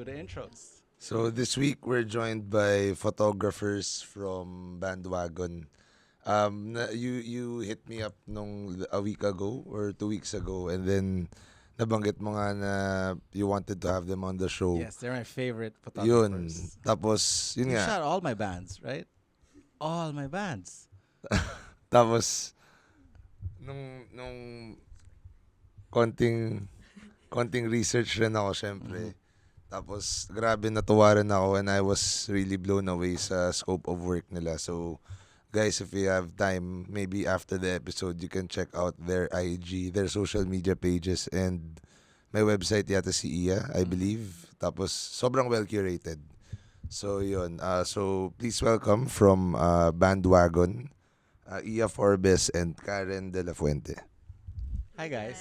the intros. So this week we're joined by photographers from Bandwagon. You hit me up nung a week ago or 2 weeks ago, and then nabanggit mo nga na you wanted to have them on the show. Yes, they're my favorite Yun. photographers. Tapos, yun You nga. shot all my bands, right? All my bands. Tapos, nung konting research rin ako, syempre. Tapos, grabe natuwa rin ako and I was really blown away sa scope of work nila. So, guys, if you have time, maybe after the episode, you can check out their IG, their social media pages, and may website yata si Iya, I believe. Tapos, sobrang well-curated. So, yun. So, please welcome from Bandwagon, Iya Forbes and Karen De La Fuente. Hi, guys.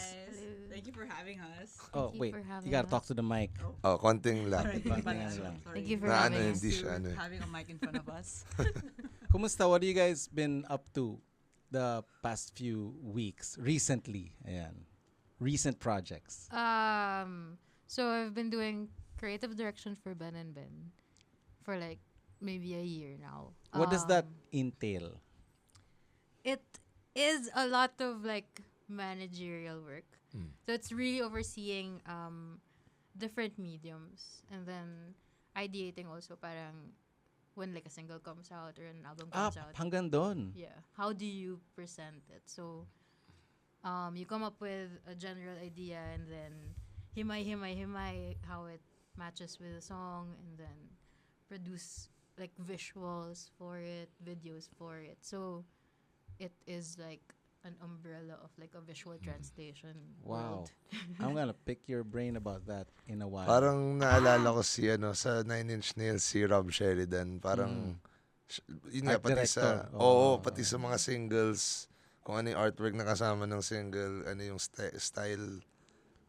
Thank you for having us. Oh, you wait. for having You gotta us. talk to the mic. Oh, konting lang. Alright, Konting sorry. lang. Thank you for Na having ano, us. hindi siya ano. Having a mic in front of us. Kumusta? What have you guys been up to the past few weeks? Recently. Ayan. Recent projects. So I've been doing creative direction for Ben and Ben for like maybe a year now. What does that entail? It is a lot of like managerial work. So it's really overseeing different mediums and then ideating also parang when like a single comes out or an album comes out. Hanggang doon. Yeah. How do you present it? So you come up with a general idea and then himay how it matches with the song and then produce like visuals for it, videos for it. So it is like an umbrella of like a visual translation Wow. world. I'm gonna pick your brain about that in a while. Parang naalala ko si sa Nine Inch Nails, si Rob Sheridan. Parang, yun nga, Art pati sa, director. oo, pati sa mga singles, kung ano yung artwork na kasama ng single, ano yung style.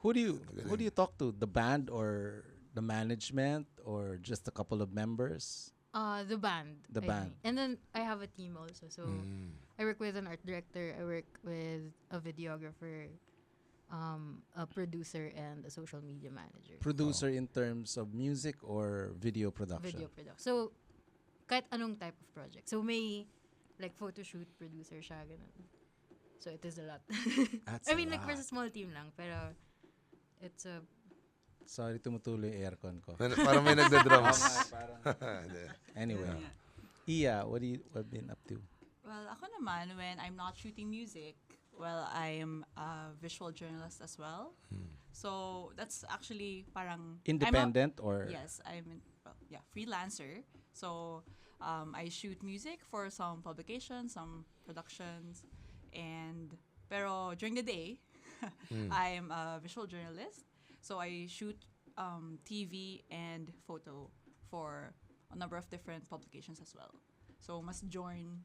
Who do you talk to? The band or the management or just a couple of members? The band. The I band. think. And then I have a team also. So I work with an art director, I work with a videographer, a producer, and a social media manager. Producer in terms of music or video production? Video production. So, kahit anong type of project. So, may like photo shoot producer siya, ganun. So, it is a lot. That's I mean, a like, lot. for a small team lang, pero it's a... Sorry, tumutuloy yung aircon ko. Parang may nagda-drums. Anyway. Iya, what have been up to? Well, ako naman, when I'm not shooting music, well, I'm a visual journalist as well. So, that's actually parang... Independent or? Yes, freelancer. So, I shoot music for some publications, some productions, pero during the day, I'm a visual journalist. So I shoot TV and photo for a number of different publications as well. So mas join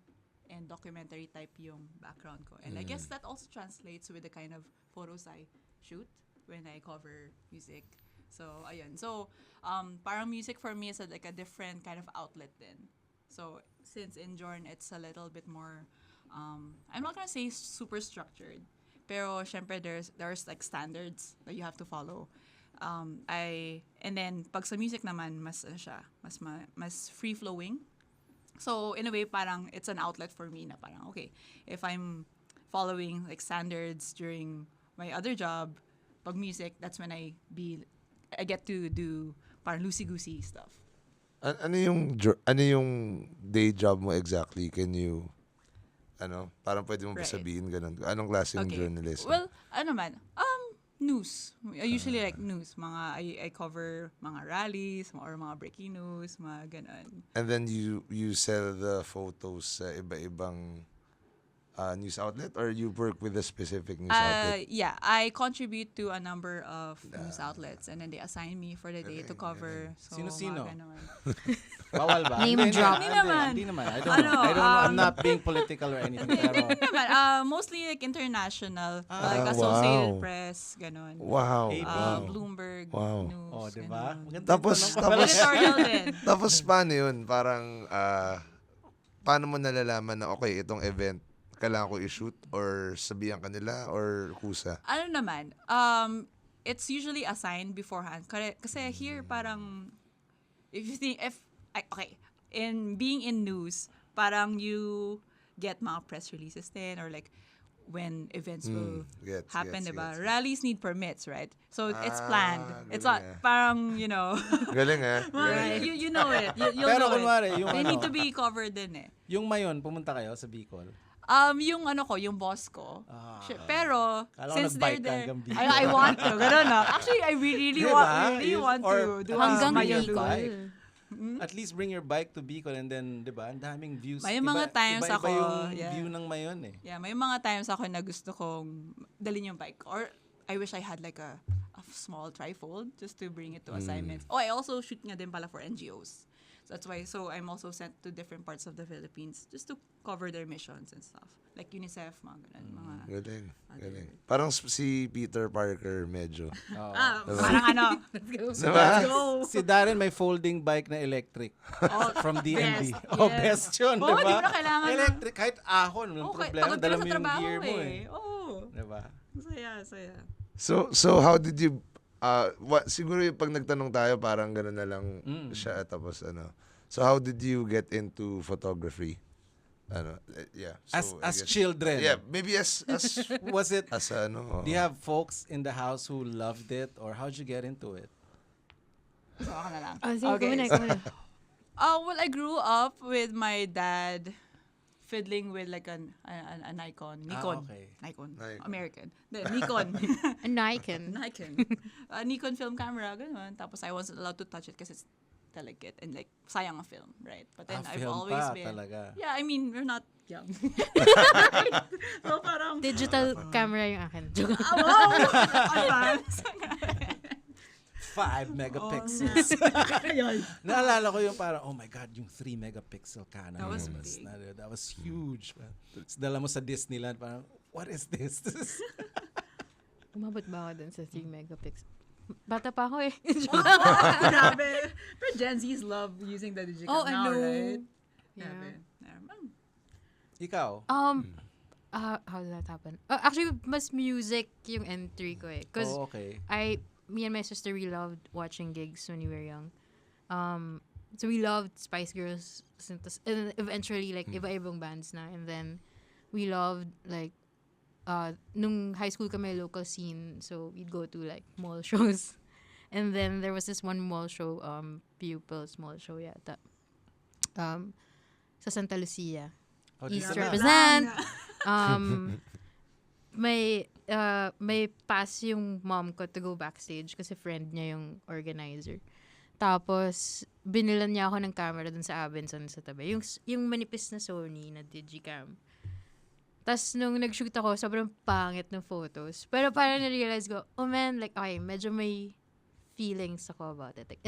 and documentary type yung background ko. And I guess that also translates with the kind of photos I shoot when I cover music. So ayun. So parang music for me is like a different kind of outlet then. So since in Jorn it's a little bit more I'm not gonna say super structured. Pero syempre there's like standards that you have to follow. And then pag sa music naman mas mas free flowing. So in a way parang it's an outlet for me na parang okay, if I'm following like standards during my other job, pag music that's when I get to do parang loosey-goosey stuff. Ano yung day job mo exactly? Can you parang pwede mo ba sabihin ganun? Anong klaseng journalism? Well, news. I usually like news. I cover mga rallies or mga breaking news, mga ganun. And then you sell the photos sa iba-ibang news outlet or you work with a specific news outlet? Yeah, I contribute to a number of news outlets and then they assign me for the day to cover. So, Sino-sino? mga ganun. Bawal ba? Name drop. Hindi naman. I don't know. I'm not being political or anything. Pero, Mostly like international, Ah, like Associated wow. Press, ganun. Wow. Bloomberg Wow. News. oh, di ba? ganun. Maganda Tapos yung tanong. Editorial din. tapos paano yun? Parang paano mo nalalaman na okay, itong event kailangan ko i-shoot or sabihan ka nila or kusa? Ano naman, it's usually assigned beforehand. Kasi here parang if you think okay, in being in news, parang you get mga press releases then or like when events will happen, diba? Rallies need permits, right? So it's planned. It's not parang, you know. Galing you know it. You'll Pero know kunwari, it. yung They need to be covered din eh. Yung mayon, pumunta kayo sa Bicol? Yung yung boss ko. Pero Kala ko since they're nag-bike ka there, hanggang Bicol. I want to. Ganun na. Actually, I really want to do Hanggang Mayon Bicol. loop. At least bring your bike to Bicol and then, di ba, ang daming views. May mga times iba ako, yung yeah. view ng mayon eh. Yeah, may mga times ako na gusto kong dalhin yung bike. Or I wish I had like a small trifold just to bring it to assignments. Oh, I also shoot nga din pala for NGOs. So that's why, I'm also sent to different parts of the Philippines just to cover their missions and stuff. Like UNICEF, mga ganun. Galing. Parang si Peter Parker medyo. Parang Let's go. let's go. Si Daren may folding bike na electric from DNB. best. Oh, Yes. best yun, Oo, di di mo ba? na kailangan Electric, kahit ahon, walang Okay, problema. pagod ka Dala na mo sa yung trabaho gear mo eh. Oo. Di ba? Saya. So how did you siguro yung pag nagtanong tayo parang gano'n na lang siya tapos ano. So how did you get into photography? Yeah. So, As children. Yeah, maybe as Was it, as ano. do you have folks in the house who loved it or how'd you get into it? So, ako na lang. Sige, muna. Well, I grew up with my dad fiddling with like an Nikon. okay. Nikon. Nikon. American. Nikon. A Nikon. Nikon film camera, ganun. Tapos I wasn't allowed to touch it because it's delicate and like sayang ang film, right? But then I've film always pa, been talaga. Yeah, I mean, we're not young. So parang Digital camera yung akin. Joke. wow! Advance. 5 megapixels. Ayun. Naalala ko yung parang, oh my God, yung 3 megapixel Canon. That was big. That was huge. Tapos dala mo sa Disneyland, parang, what is this? Umabot ba ako dun sa 3 megapixel? Bata pa ako eh. Grabe. Pero Gen Zs love using the digital I now, know. right? Yeah. Grabe. Ikaw? How did that happen? Actually, mas music yung entry ko eh. Because okay. me and my sister, we loved watching gigs when we were young. So we loved Spice Girls. And eventually, like, iba-ibang bands na. And then, we loved, like, nung high school kami, local scene. So, we'd go to, like, mall shows. And then, there was this one mall show, Pupils Mall Show yata. Sa Santa Lucia. East dito na. represent. May pass yung mom ko to go backstage kasi friend niya yung organizer. Tapos, binilan niya ako ng camera dun sa Abenson sa tabi. Yung manipis na Sony na Digicam. Tapos, nung nag-shoot ako, sobrang pangit ng photos. Pero parang na-realize ko, oh man, like, okay, medyo may feelings ako about it. Like,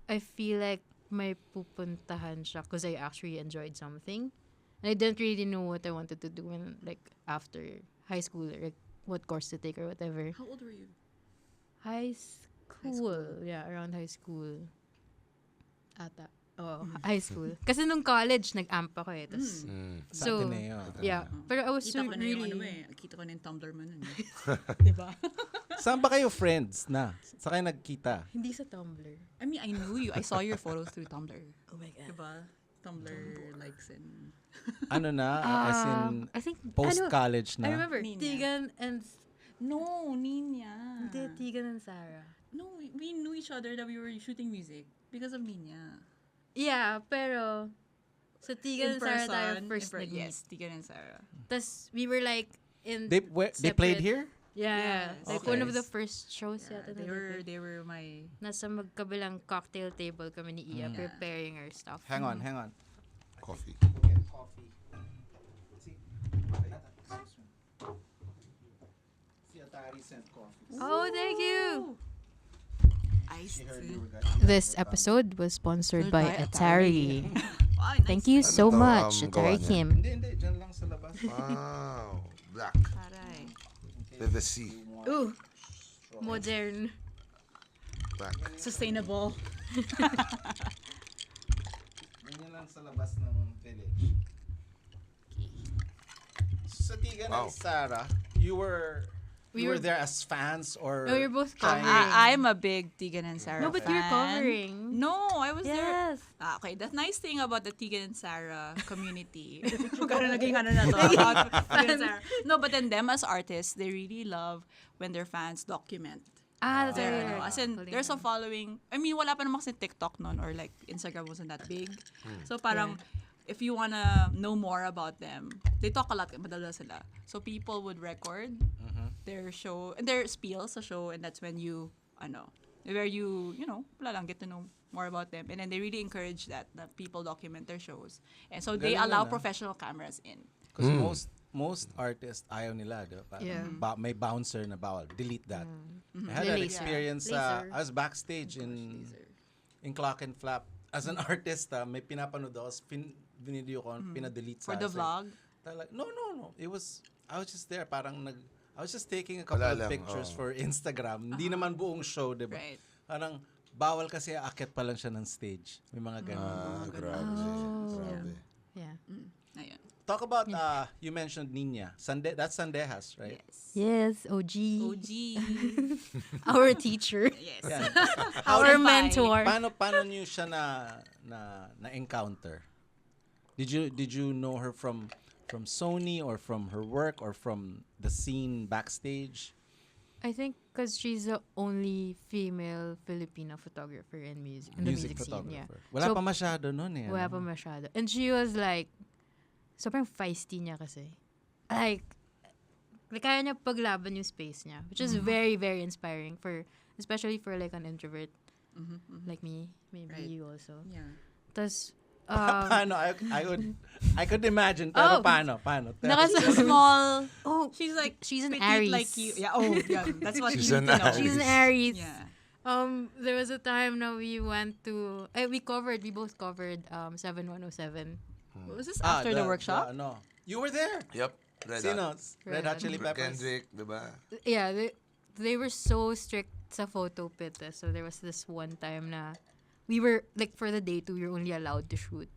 I feel like may pupuntahan siya because I actually enjoyed something. And I didn't really know what I wanted to do when, like, after high school, or like, what course to take or whatever. How old were you? High school. Yeah, around high school. Ata. Oh, high school. Kasi nung college, nag-amp ako eh. Tas, Sa so, Ateneo. yeah. Pero I was Kita ko na yung really... Kita ko na yung Tumblr mo nun. Diba? Saan ba kayo friends na? Saan kayo nagkita? Hindi sa Tumblr. I mean, I knew you. I saw your photos through Tumblr. Oh my God. Diba? Tumblr likes and... Ano na? As in, I think, post-college I na? remember, Nina. Tegan and... No, Ninya. Hindi, Tegan and Sarah. No, we knew each other that we were shooting music because of Ninya. Yeah, pero... So, Tegan and Sarah tayo first nag-meet. Yes, Tegan and Sarah. Tapos, we were like, in... They played separate- here? Yeah. Yes. Like, Okay. one of the first shows Yeah, yata. they were my... Nasa magkabilang cocktail table kami ni Iya, preparing our stuff. Hang on. Coffee. Get coffee. See Atari sent coffee. Oh, thank you! Iced This episode was sponsored by Atari. Thank you so Ano to, much, gawa Atari niya? Kim. Hindi. Diyan lang sa labas. Wow. Black. Taray. With the C. Ooh, modern. Black. Sustainable. Ganyan lang sa labas ng village. Sa Tigan Wow. and Sarah, you were you were there as fans or? No, you're both trying- covering. I'm a big Tegan and Sarah No, but fan. you're covering. No, I was there. Yes. Okay, the nice thing about the Tegan and Sarah community. Kung naging ano na to, about Tegan and Sarah. No, but then them as artists, they really love when their fans document. That's Their, right. as in, there's a following. I mean, wala pa naman kasi TikTok noon or like Instagram wasn't that big. So parang, if you wanna know more about them, they talk a lot, madala sila. So people would record their show, and their spiel sa show, and that's when you, where you wala lang, get to know more about them. And then they really encourage that people document their shows. And so they Galing allow nun, professional cameras in. Because most artists ayaw nila, di ba? Parang Yeah. may bouncer na bawal. Delete that. I had The that laser. experience. Laser. I was backstage in Clock and Flap. As an artist, may pinapanood ako. Video ko, pinadelete For sa the vlog? No. I was just there. I was just taking a couple Wala of lang, pictures for Instagram. Hindi naman buong show, di ba? Right. Parang bawal kasi akit pa lang siya ng stage. May mga ganun. Grabe. Oh. Grabe. Yeah. Ayun. Talk about, you mentioned Nina. That's Sandejas, right? Yes, OG. OG. Our teacher. Yes. Yeah. Our Certified. mentor. Paano niyo siya na encounter? Did you know her from Sony or from her work or from the scene backstage? I think because she's the only female Filipino photographer in music the music scene. Yeah. Wala So, pa masyado nun eh. Wala pa masyado. And she was like, sobrang feisty niya kasi. Like kaya niya paglaban yung space niya, which is very, very inspiring especially for like an introvert like me, maybe Right. you also. Yeah. Tas, Paano? I could imagine. Pero paano? She's small. oh, She's like she's an petite Aries. like you. Yeah. Oh, yeah. That's what She's you an need to know. Aries. She's an Aries. Yeah. There was a time na we went to, we both covered 7107. Was this after the workshop? No. You were there. Yep. Red Sino? Hot. Red Hot Chili Peppers. Kendrick, diba? Yeah, they were so strict sa photo pit. So there was this one time na we were, like for the day 2, you're only allowed to shoot.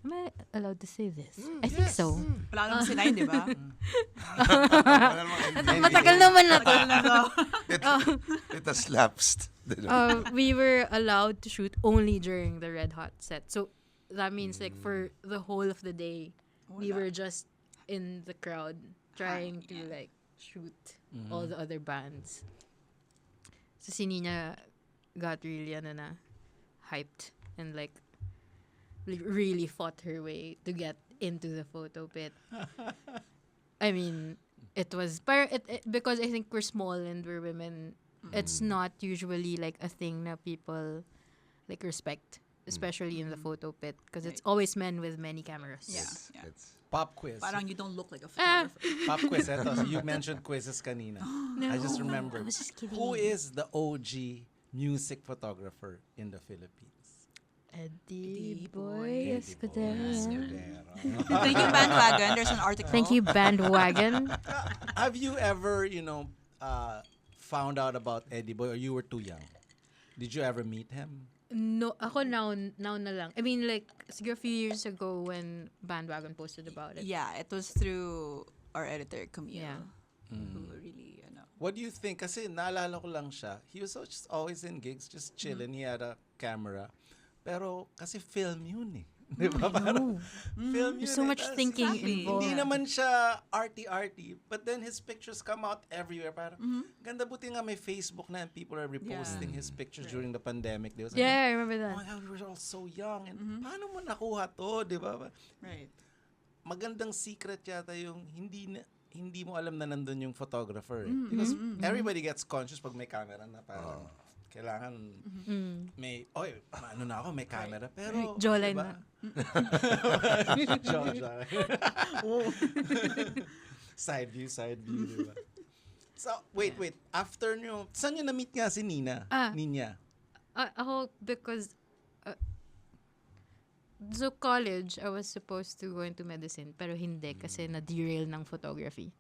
Am I allowed to say this? I think so. Wala naman si Nine, di ba? Matagal naman na to. It has lapsed. We were allowed to shoot only during the Red Hot set. So that means like for the whole of the day, we were just in the crowd trying to like shoot all the other bands. So si Nina got really hyped and like really fought her way to get into the photo pit. I mean, it was because I think we're small and we're women. It's not usually like a thing that people like respect, especially in the photo pit, because it's always men with many cameras. Yeah. Pop quiz. Parang you don't look like a photographer. Pop quiz. Eto. So you mentioned quizzes kanina. I just remembered. I was just kidding. Who is the OG music photographer in the Philippines? Eddie Boy Escudero. Thank you, Bandwagon. There's an article. Thank you, Bandwagon. Have you ever, found out about Eddie Boy or you were too young? Did you ever meet him? No, ako now na lang. I mean, like, siguro a few years ago when Bandwagon posted about it. Yeah, it was through our editor, Camille. Yeah. Who really, What do you think? Kasi naalala ko lang siya. He was just always in gigs, just chilling. He had a camera. Pero kasi film yun eh. Di ba? Parang film yun There's so eh. much Tas thinking exactly. involved. Hindi naman siya arty-arty. But then his pictures come out everywhere. Parang, ganda buti nga may Facebook na and people are reposting his pictures during the pandemic. They was like, Yeah, I remember oh that. my God, we were all so young. And paano mo nakuha to? Di ba? Right. Magandang secret yata yung hindi mo alam na nandun yung photographer. Because everybody gets conscious pag may camera na parang kailangan may, ano na ako, may camera. Pero, Jawline diba? na. Jawline. Side view, diba? So, wait. After nyo, saan nyo na-meet nga si Nina? Nina? Ako, because so college, I was supposed to go into medicine, pero hindi kasi na-derail ng photography.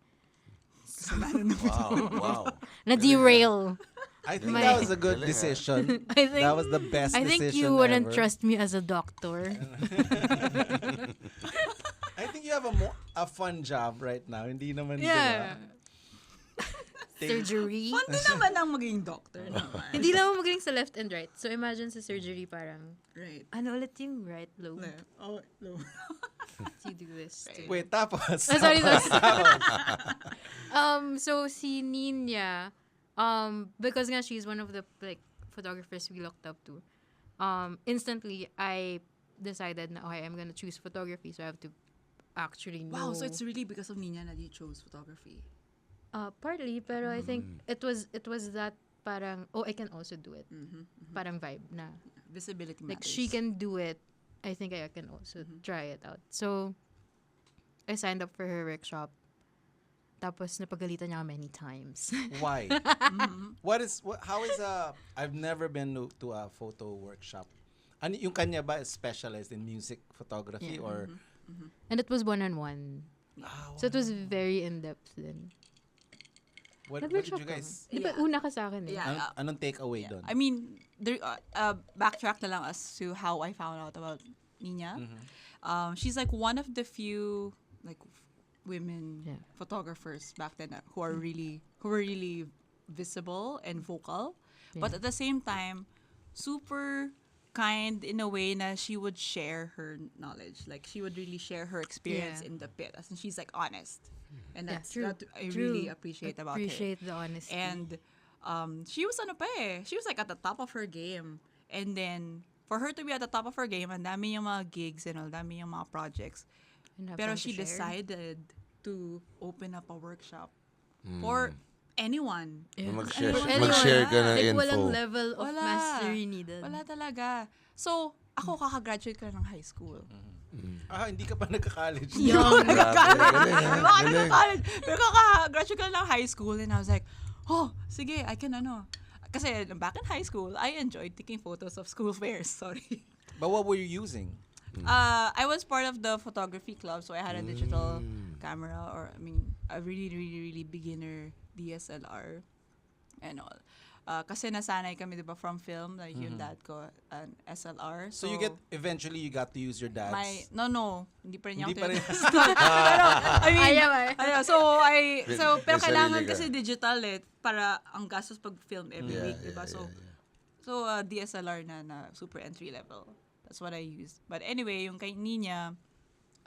Wow. Na-derail. I think that was a good decision. I think That was the best I decision think you wouldn't ever. trust me as a doctor. I think you have a fun job right now. Hindi naman, Yeah. diba? surgery. Fun din naman ang maging doctor naman. Hindi lang magaling sa left and right. So imagine sa surgery parang, Right. ano ulit yung right lobe? Oh, no. You do this. Right. Wait, tapos. Sorry. So si Nina, because nga she's one of the like photographers we looked up to, instantly I decided na okay, I'm gonna choose photography, so I have to actually know. Wow, so it's really because of Nina that you chose photography. Partly, pero I think it was that parang I can also do it. Parang vibe na. Visibility Like matters. she can do it. I think I can also try it out. So I signed up for her workshop. Tapos napagalitan niya ako many times. Why? How is I've never been to a photo workshop. Ano yung kanya ba is specialized in music photography or And it was one-on-one. So it was very in-depth din. what did Nag-workshop you guys Di ba una ka sa akin eh? Yeah. anong take away doon? I mean, there, backtrack na lang as to how I found out about Nina. She's like one of the few like women photographers back then who were really visible and vocal, but at the same time, super kind in a way na she would share her knowledge. Like she would really share her experience in the pit. As in she's like honest. And that's true. that I really appreciate about her. Appreciate the honesty. And she was she was like at the top of her game. And then for her to be at the top of her game, and dami yung mga gigs and all, dami yung mga projects. And have Pero time to she share. decided to open up a workshop for anyone. Mag-share ka ng like, info. walang level of Wala. mastery needed. Wala talaga. So, ako kakagraduate ko ng high school. Hindi ka pa nagka-college. Young. College. Pero kakagraduate ko ng high school and I was like, sige, I can Kasi back in high school, I enjoyed taking photos of school fairs. Sorry. But what were you using? I was part of the photography club, so I had a digital camera, or I mean, a really, really, really beginner DSLR and all. Kasi nasanay kami, diba, from film, like yung dad ko, an SLR. So you eventually you got to use your dad's. No, hindi pa rin niya Hindi ako pa rin. Pero, I mean, Ayaw. pero May kailangan sarili ka. kasi digital para ang gastos pag film every week, diba? So DSLR na super entry level. That's what I used. But anyway, yung kay Nina,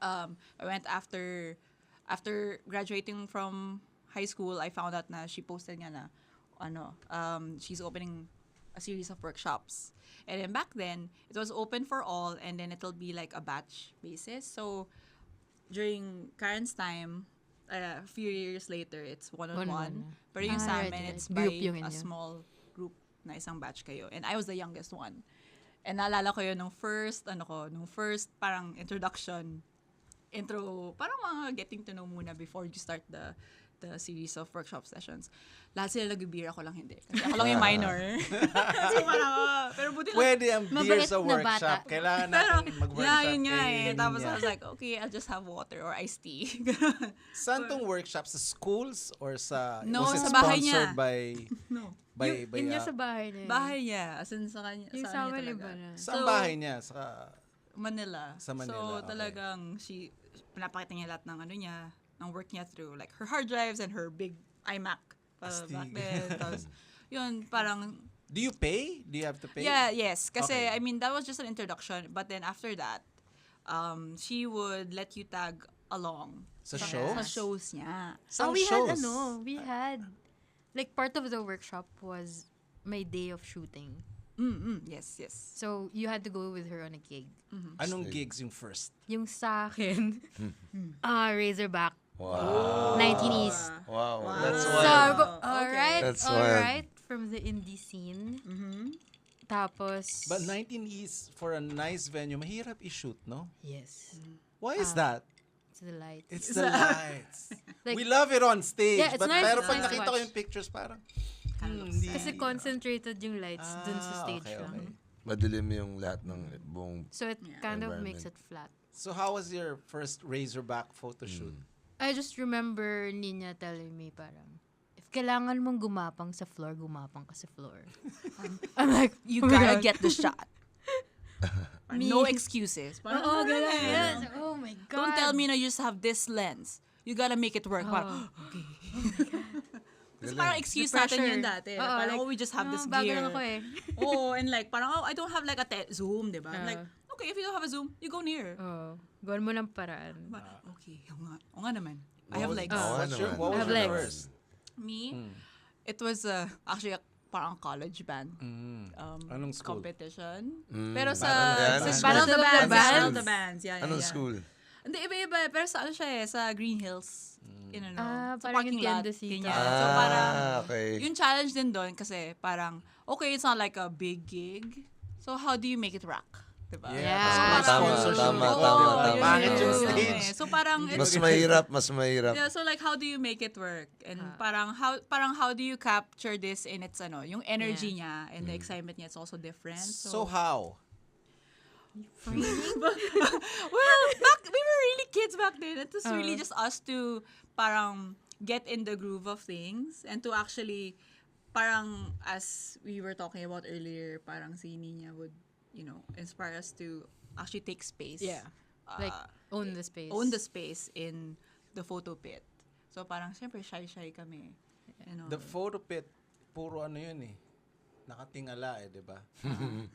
I went after graduating from high school, I found out na she posted nga na, she's opening a series of workshops. And then back then, it was open for all, and then it'll be like a batch basis. So during Karen's time, a few years later, it's one-on-one. Pero yung sa amin, right. it's by Group yung a inyo. small group na isang batch kayo. And I was the youngest one. And naalala ko yun nung first parang intro, parang mga getting to know muna before you start the series of workshop sessions. Lahat sila nag-beer, ako lang hindi. Kasi ako lang yung minor. So parang, pero buti lang. Pwede ang beer Mabait sa na workshop. bata. Kailangan Pero, natin mag-workshop. yeah, yun nga kay Tapos Nina. I was like, okay, I'll just have water or iced tea. Saan tong workshop? Sa schools or sa... No, was it sa bahay sponsored niya. by... No. by Yun niya sa bahay niya. Bahay niya. As in, sa kanya. Yung sa sa kanya iba talaga. na. Saan So, bahay niya? Manila. Sa Manila, So, okay. talagang pinapakita niya lahat ng niya, ng work niya through like her hard drives and her big iMac back then. Tapos, yun, parang... Do you pay? Do you have to pay? Yes. Kasi, Okay. I mean, that was just an introduction. But then after that, she would let you tag along. Sa shows? Sa shows niya. Saan we shows? had, like, part of the workshop was my day of shooting. Yes. So, you had to go with her on a gig. Anong gigs yung first? Yung sa akin, Razorback, Wow. 19 East. Wow. That's So, wild. alright, That's alright, from the indie scene. Tapos, But 19 is for a nice venue. Mahirap i-shoot, no? yes, Why is that? it's the lights. It's the lights. Like- We love it on stage. Yeah, it's but nice- pero it's pag nice to nakita ko watch. yung pictures, parang... Hindi. Kasi concentrated yung lights dun sa stage okay, lang. okay. Madilim yung lahat ng buong... So, it kind of makes it flat. So how was your first Razorback photo shoot? I just remember Nina telling me parang, if kailangan mong gumapang sa floor, gumapang ka sa floor. I'm like, You oh my gotta God. get the shot. Me- No excuses. Parang, Oo, ganun ganun. eh. Yes. Oh my God. Don't tell me na you just have this lens. You gotta make it work. Parang, Kasi parang excuse The natin pressure. yun dati. Oo, Parang, like, we just have this bago gear. lang ako eh. And like, parang, I don't have like a Zoom, di ba? I'm like, okay, if you don't have a Zoom, you go near. Gawin mo ng paraan. Okay, o nga naman. I have legs. What was have your legs. first? Me, it was actually parang college band. Anong school? Competition. Pero Anong sa school? Battle of the Bands. Bands? Battle of the Bands. Yeah. Anong school? Hindi, iba-iba. Pero sa ano siya sa Green Hills. Sa parang parking yung lot. Tiendecito. Ganyan. So parang, Okay. yung challenge din doon kasi parang, okay, it's not like a big gig. So how do you make it rock? Diba? Yeah. Tama. Pangit yung yun stage. So parang, Mas mahirap. yeah, so like how do you make it work? And parang how do you capture this in its yung energy niya and the excitement niya, it's also different. So how? Well, we were really kids back then. It was really just us to parang get in the groove of things and to actually parang as we were talking about earlier, parang si Nina would, inspire us to actually take space. Yeah. Like, own the space. Own the space in the photo pit. So parang siyempre shy kami. The photo pit, puro yun eh. Nakatingala di ba?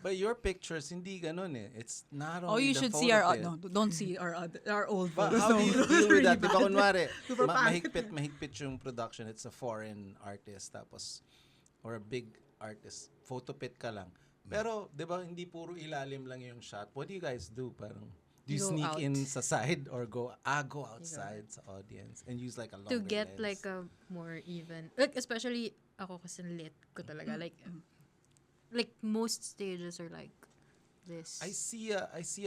But your pictures, hindi ganun eh. It's not only you the should photo see pit. don't see our old But photos. how do you deal with that? Di ba bad. kunwari, Super pangit. mahigpit yung production. It's a foreign artist tapos, or a big artist. Photo pit ka lang. Pero, di ba, hindi puro ilalim lang yung shot. What do you guys do? Parang, do you Go sneak out. in sa side or go outside sa audience and use like a longer To get lens? like a more even, like especially ako kasi lit ko talaga. Like most stages are like this. I see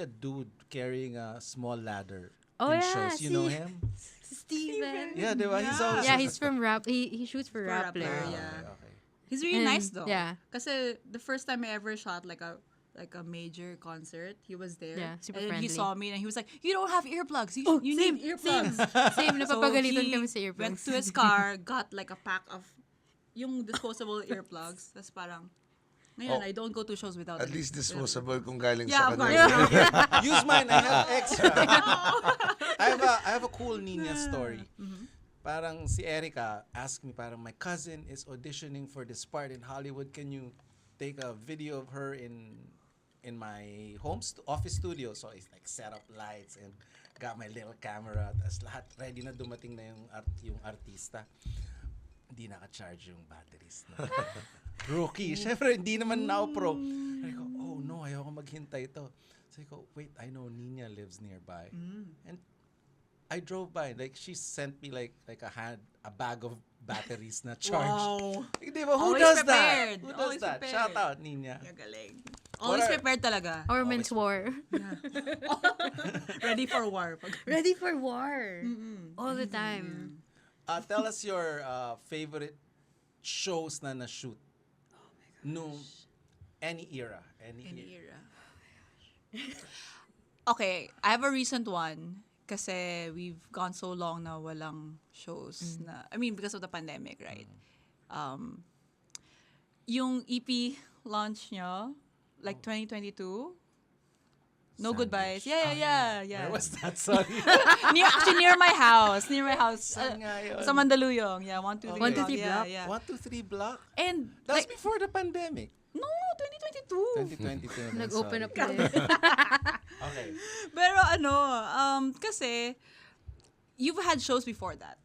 a dude carrying a small ladder Oh, in yeah, shows. You know see. him? Steven. Yeah, di ba? He's always He's from rap. He shoots for Rappler. Rappler, yeah. Okay. He's really And, nice though. yeah. Kasi the first time I ever shot like a major concert, he was there. Yeah, super and friendly. he saw me and he was like, "You don't have earplugs. You same, need earplugs." Same, napapagalitan he kami sa earplugs. went to his car, got like a pack of yung disposable earplugs. That's parang ngayon, I don't go to shows without At it. least disposable kung galing Yeah, sa of course. kanya. Use mine. I have extra. I have a cool Nina story. Parang si Erica asked me, parang my cousin is auditioning for this part in Hollywood. Can you take a video of her in my office studio? So it's like set up lights and got my little camera. Tapos lahat ready na, dumating na yung artista. Hindi naka-charge yung batteries. Rookie. Siyempre, hindi naman now pro. Sabi ko, oh no, ayoko maghintay ito. Sabi ko, wait, I know Nina lives nearby. And I drove by. Like, she sent me like a bag of batteries na charged. Wow. Like, di ba? Who Always does prepared. that? Who does Always that? prepared. Shout out, Nina. You're galing. Always prepared talaga. Or men's war. Ready for war. Ready for war. All the time. Tell us your favorite shows na na-shoot. Oh my gosh. No, any era. Any era. Okay, I have a recent one. Kasi we've gone so long na walang shows na, I mean, because of the pandemic, right? Yung EP launch nyo, like 2022, No Goodbyes. Yeah. Where was that? Sorry. Actually, near my house. Saan nga yun? Sa Mandaluyong. Yeah, 1, 2, 3 Okay. 1, 2, 3 block? Yeah. 1, 2, 3 block? And, That's like, before the pandemic. no, 2022. 2022 naman, Nag-open sorry. up ulit. Okay. Pero kasi, you've had shows before that.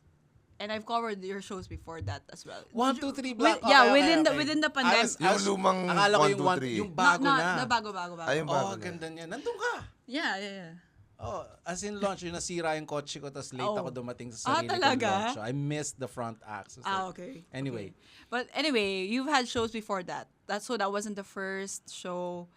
And I've covered your shows before that as well. 1, 2, 3 block. Within the pandemic. Yung lumang Akala ko 1, 2, 3. yung bago na. The bago. Ay, yung bago Oh, na. ganda niya. Nandun ka. Yeah. Oh, as in launch, yung nasira yung kotse ko, tapos late ako dumating sa sarili kong talaga? launch. So I missed the front act. So it's like, Okay. Anyway. Okay. But anyway, you've had shows before that. That wasn't the first show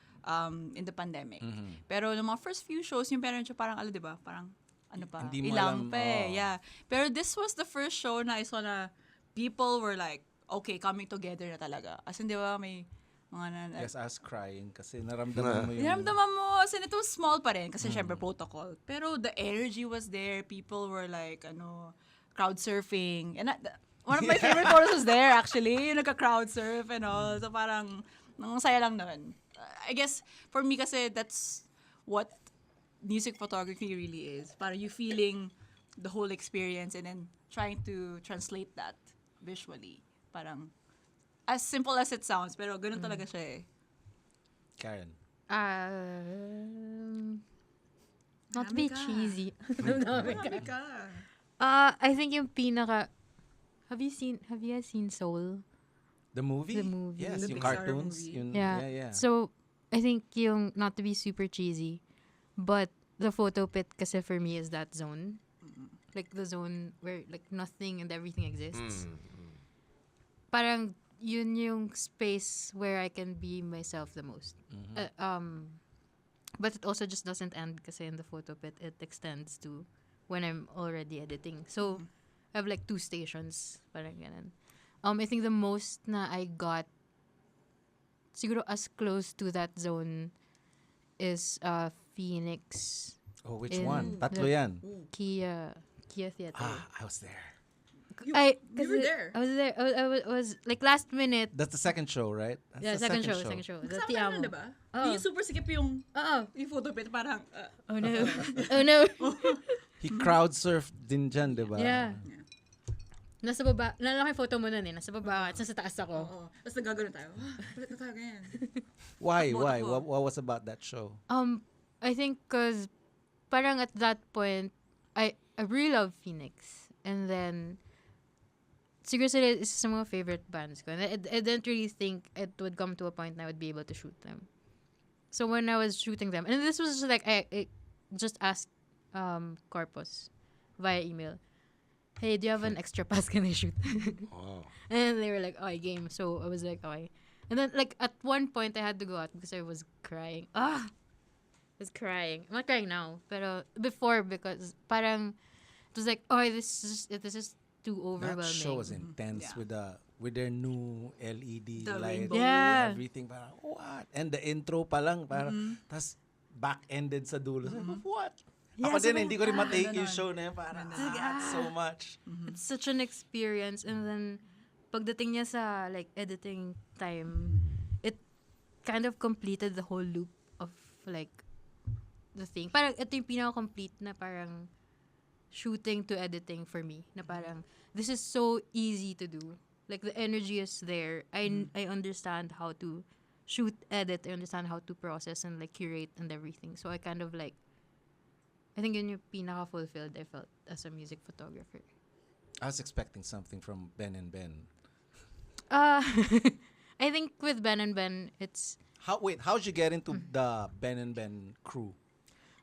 in the pandemic. Pero yung mga first few shows, yung parang di ba? Parang ano pa? Hindi mo Ilang alam, pa yeah. Pero this was the first show na I saw na people were like, okay, coming together na talaga. As in, di ba, may mga Yes, I was crying kasi naramdaman mo yung... Naramdaman mo, as in, it was small pa rin kasi syempre protocol. Pero the energy was there. People were like, crowd surfing. And one of my favorite photos was there actually. Yung nagka-crowd surf and all. So parang, ang saya lang nun. I guess, for me kasi, that's what music photography really is. Parang you feeling the whole experience and then trying to translate that visually. Parang, as simple as it sounds, pero ganun talaga siya eh. Karen. Not to be Marami ka. cheesy. Marami ka. I think yung pinaka... Have you guys seen Soul? The movie? The movie. Yes, The yung Pixar cartoons. movie. Yung, Yeah. yeah. So, I think yung, not to be super cheesy, but the photo pit kasi for me is that zone. Like the zone where like nothing and everything exists. Parang yun yung space where I can be myself the most. But it also just doesn't end kasi in the photo pit. It extends to when I'm already editing. So, I have like 2 stations. Parang ganun. I think the most na I got siguro as close to that zone is Phoenix. Oh, which in one? Tatlo the yan. Kia Theater. I was there. You kasi were there. I was there. I was like last minute. That's the second show, right? That's Yeah, the second show. The Kasama Tiamo. naman, diba? Oo. Yung super sikip yung photo pit, parang, Oh no. Oh no. He crowd surfed din dyan, di ba? Yeah. Nasa baba. Nalala ko yung photo mo nun eh. Nasa baba. At nasa taas ako. oo. Tapos nagagano tayo. Bakit na tayo ganyan? Why? Takbo, Why? takbo. What was about that show? I think cause parang at that point, I really love Phoenix. And then, siguro sila isa sa mga favorite bands ko. And I didn't really think it would come to a point na I would be able to shoot them. So when I was shooting them, and this was just like, I just asked Corpus via email, hey, do you have an extra pass? Can I shoot? Wow. And they were like, okay, game. So I was like, okay. And then like at one point I had to go out because I was crying. I was crying. I'm not crying now, pero before because parang it was like, oh, this is too overwhelming. That show was intense Yeah. with their new LED The light, rainbow. Yeah. everything. Parang, what? And the intro pa lang, parang, tas back-ended sa dulo. Sabi ko, what? Yeah, Ako din, sabi- hindi ko rin matake Ganon. yung show na yun. Parang, so much. It's such an experience, and then pagdating niya sa like editing time, it kind of completed the whole loop of like the thing. Parang ito yung pinaka-complete na parang shooting to editing for me. Na parang this is so easy to do. Like the energy is there. I understand how to shoot, edit. I understand how to process and like curate and everything. So I kind of like, I think yun yung pinaka-fulfilled I felt as a music photographer. I was expecting something from Ben and Ben. I think with Ben and Ben, it's How'd you get into the Ben and Ben crew?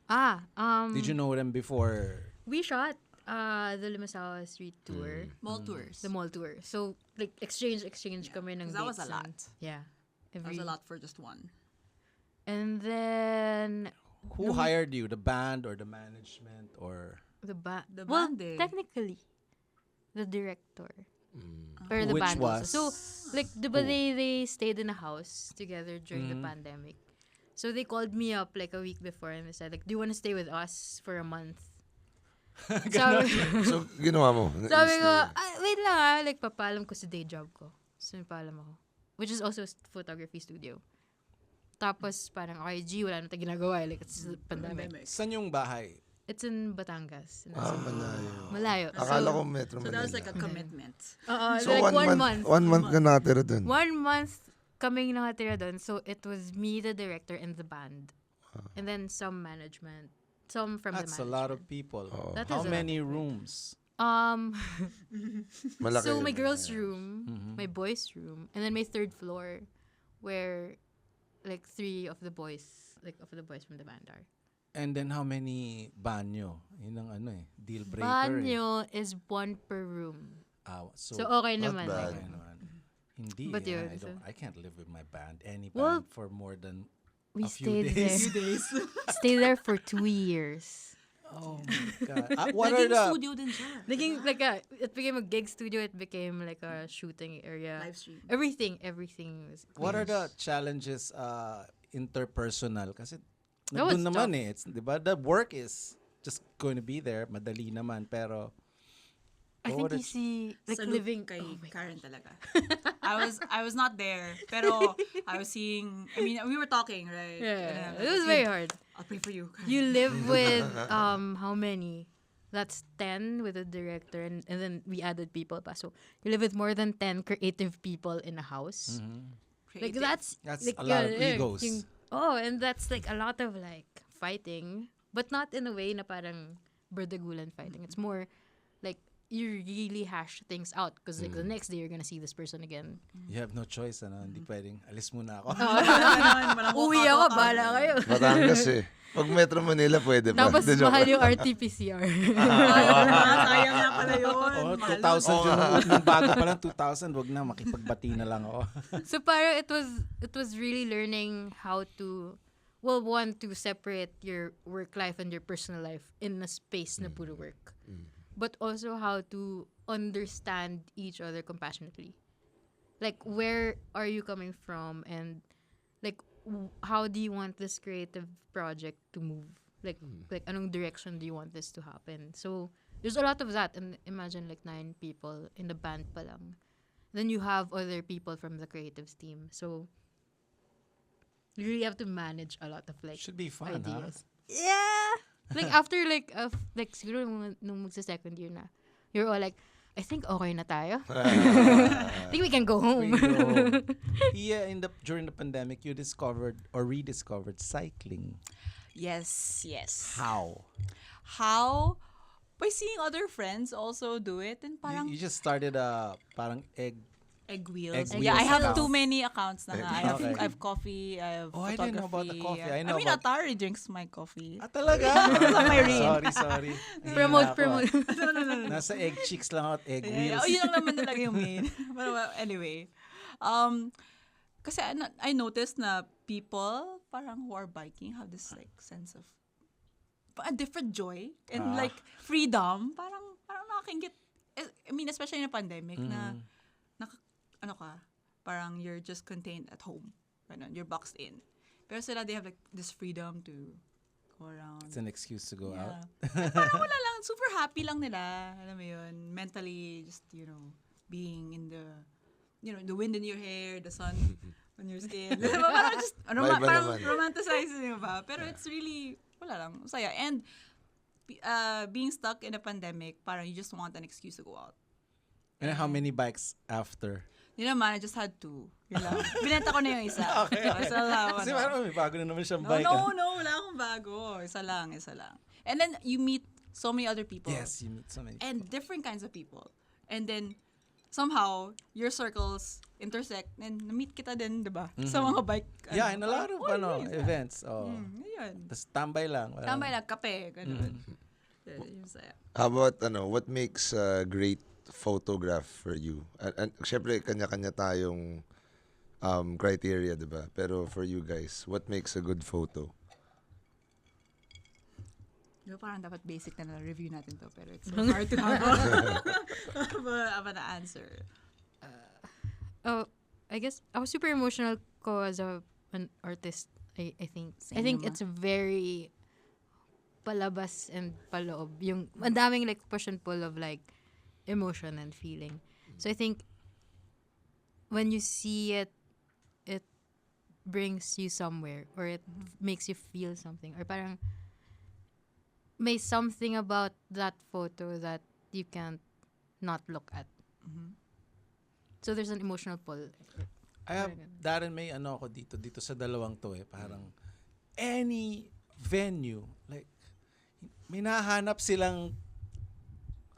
Did Did you know them before? we shot the Limasawa Street Tour, Mall tours. the mall tour. So like exchange kami ng 'Cause that was dates a lot. and- yeah, That was a lot for just one. And then Who hired you? The band or the management or the band. The Well, band eh. technically, the director. Or the Which band was? also. So like they stayed in a house together during the pandemic. So they called me up like a week before and they said like, do you want to stay with us for a month? Sabi, So, ginawa mo? sabi ko, wait lang like papaalam ko sa day job ko. So papaalam ako. Which is also a photography studio. Tapos parang, okay, G, wala na tayong ginagawa. Like, it's the pandemic. saan yung bahay? It's in Batangas. Malayo. Malayo. Akala ko Metro So that was like Manila. a commitment. So, like 1 month. month. 1 month ka nakatira dun. 1 month kaming nakatira doon. So it was me, the director, and the band. And then some management. Some from That's the a management. lot of people. That How is a lot many of people. rooms? Malaki. So my girls' room, my boys' room, and then my third floor, where like 3 of the boys, from the band are. And then how many banyo? Yun ang deal breaker. Banyo is 1 per room. So So okay not naman. bad. okay naman. Hindi. But yun, I can't live with my band, any Well, band, for more than We a few stayed days. there. Stayed there for 2 years. Oh my God. What are Naging the... studio din siya. Naging like it became a gig studio. It became like a shooting area. Live stream. Everything was. What are the challenges interpersonal? Kasi That was nandun naman tough. it's, di ba? The work is just going to be there. Madali naman. Pero, I what think were you see like Salute living. kay Oh my God. Karen talaga. I was not there, pero I was seeing. I mean, we were talking, right? And Yeah, I'm it was like, very "Okay, hard. I'll pray for you. Karen." You live with how many? that's 10 with the director, and then we added people pa. So you live with more than 10 creative people in a house. Like Creative. that's like, a lot of yeah, egos. and that's like a lot of like fighting, but not in a way na parang berdagulan fighting. It's more like you really hash things out because like the next day you're gonna see this person again. You have no choice, ano? Hindi pwedeng, alis muna ako. Uwi ako, bahala kayo. Batangas eh. Pag Metro Manila, pwede pa. Tapos Di joke. mahal yung RT-PCR. Sayang na pala yun. Oh, Mahal. 2,000 yung nung bago pa lang 2,000, wag na, makipagbati na lang ako. So parang it was really learning how to, well, one, to separate your work life and your personal life in a space na puro work. But also how to understand each other compassionately. Like, where are you coming from, and like how do you want this creative project to move? Like anong direction do you want this to happen? So there's a lot of that, and imagine like 9 people in the band pa lang. Then you have other people from the creatives team. So you really have to manage a lot of like Should be fun, ideas. Yeah. Like after like siguro nung magsa-second year na, you're all like, I think okay na tayo. I think we can go home. Yeah, during the pandemic, you discovered or rediscovered cycling. Yes. How? By seeing other friends also do it, and parang You just started parang egg. egg wheels. Egg Yeah, I wheels have account. too many accounts na nga. Okay. I have coffee, I have Oh, I photography. didn't know about the coffee. I know mean, about- Atari drinks my coffee. Ah, talaga? May ring. Sorry. Promote. No. Nasa egg chicks lang ako at egg Yeah, wheels. yun lang naman talaga yung main. But well, anyway. Kasi I noticed na people parang who are biking have this like sense of a different joy and like freedom. Parang nakakingit. I mean, especially in a pandemic na parang you're just contained at home. Ganun, you're boxed in. Pero sila, they have like this freedom to go around. It's an excuse to go out. Parang wala lang, super happy lang nila. Alam mo yun, mentally, just, being in the wind in your hair, the sun on your skin. Parang just, parang romanticizing, di ba? Pero it's really, wala lang, masaya. And being stuck in a pandemic, parang you just want an excuse to go out. And how many bikes after? Yun naman, I just had 2. Yun lang. Binenta ko na yung isa. Okay. Isa lang. Kasi parang may bago na naman siyang bike. No, wala akong bago. Isa lang. And then, you meet so many other people. Yes, you meet so many. And different kinds of people. And then, somehow, your circles intersect and na-meet kita din, di ba? Sa mga bike. Yeah, in a lot of events. Oh. Yun. Tapos tambay lang. Tambay lang, kape. Ganun. Yun saya. How about, what makes a great photograph for you? And syempre, kanya-kanya tayong criteria, diba? Pero for you guys, what makes a good photo? Diba parang dapat basic na review natin to, pero it's so hard to have an answer. I guess I was super emotional ko as an artist. I think. Same I think naman. it's very palabas and paloob. Yung ang daming like push and pull of like emotion and feeling. So I think when you see it, it brings you somewhere, or it makes you feel something, or parang may something about that photo that you can't not look at. So there's an emotional pull. I have, Daren, may ako dito sa dalawang to parang any venue, like, may nahanap silang,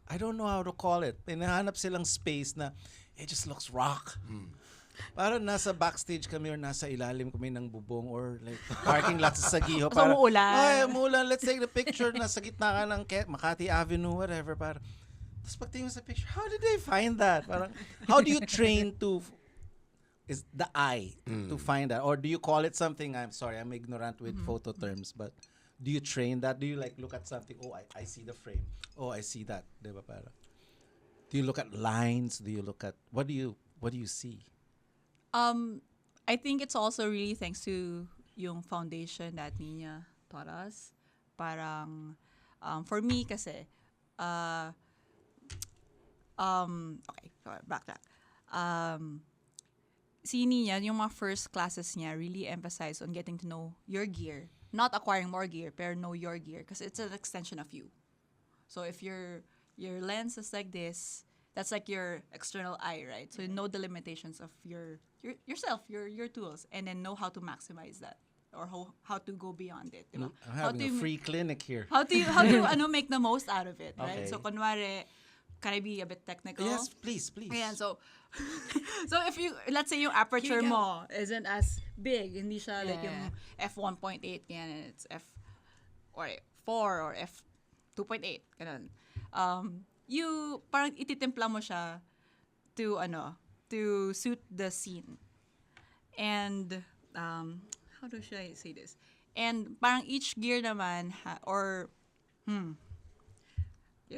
I don't know how to call it, may nahanap silang space na, it just looks rock. Parang nasa backstage kami or nasa ilalim kami ng bubong or like parking lot sa Sagiho. So, umuulan. Ay, umuulan, let's take the picture. Nasa gitna ka ng Makati Avenue, whatever. Parang, tapos pagtingin mo sa picture, how did they find that? Parang, how do you train to, is the eye to find that? Or do you call it something, I'm sorry, I'm ignorant with photo terms, but do you train that? Do you like look at something, oh, I see the frame. Oh, I see that. Diba parang? Do you look at lines? Do you look at, what do you see? I think it's also really thanks to yung foundation that Nina taught us. Parang, for me kasi, okay, backtrack. Si Nina, yung mga first classes niya really emphasize on getting to know your gear. Not acquiring more gear, pero know your gear. Kasi it's an extension of you. So if your lens is like this, that's like your external eye, right? So you know the limitations of yourself, your tools, and then know how to maximize that or how to go beyond it. Diba? I'm having a free clinic here. How to make the most out of it, right? Okay. So kunwari, can I be a bit technical? Yes, please. Ayan, so if you, let's say yung aperture mo isn't as big, hindi siya like yung f1.8 yan, and it's f4 or f2.8, ganun. You parang ititimpla mo siya to suit the scene. And how do I say this? And parang each gear naman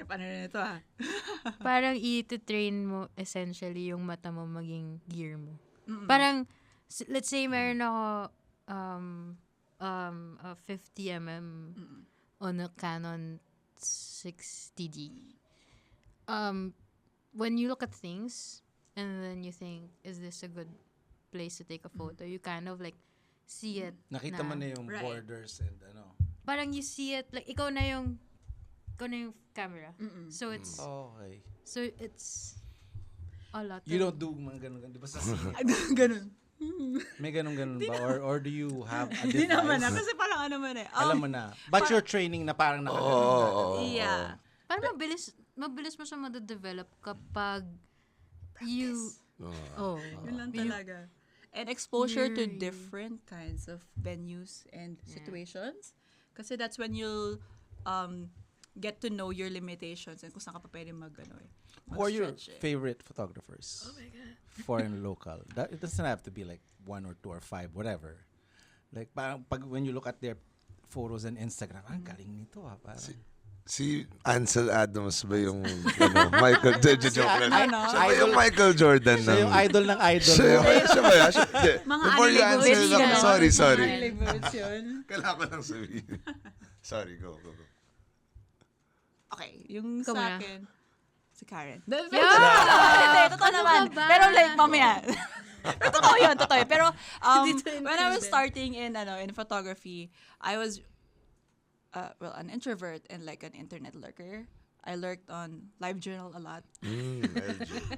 paano na ito Parang i-train mo essentially yung mata mo maging gear mo. Parang, let's say meron ako a 50mm on a Canon 60D. When you look at things and then you think, is this a good place to take a photo? You kind of like see it. Nakita mo na yung borders and Parang you see it, like ikaw na yung camera. So it's okay. So it's a lot. You don't do mga ganun, di ba sa scene? ganun. May ganun ba? Or do you have a Hindi naman device? kasi parang ano man Alam mo na. But you're training na parang nakaganon. Yeah. Parang mabilis mo siya ma-develop kapag you... Yun lang talaga. And exposure to different kinds of venues and situations. Kasi that's when you'll get to know your limitations and kung saan ka pa pwede Who are your favorite photographers? Oh my God. Foreign, local. It doesn't have to be like 1 or 2 or 5, whatever. Like, parang when you look at their photos on Instagram, ang galing nito parang. Si Ansel Adams ba yung Michael joke lang. Siya ba yung Michael Jordan Siya yung idol ng idol. Siya ba yan? Mga Before you answer lang, sorry. yun. Kailangan ko lang sabihin. Sorry, go. Okay, yung Ikaw sa na. akin, si Karen. Yeah! Totoo naman. Pero like, mamaya. Totoo yun. Pero when I was starting in photography, I was an introvert and like an internet lurker. I lurked on LiveJournal a lot.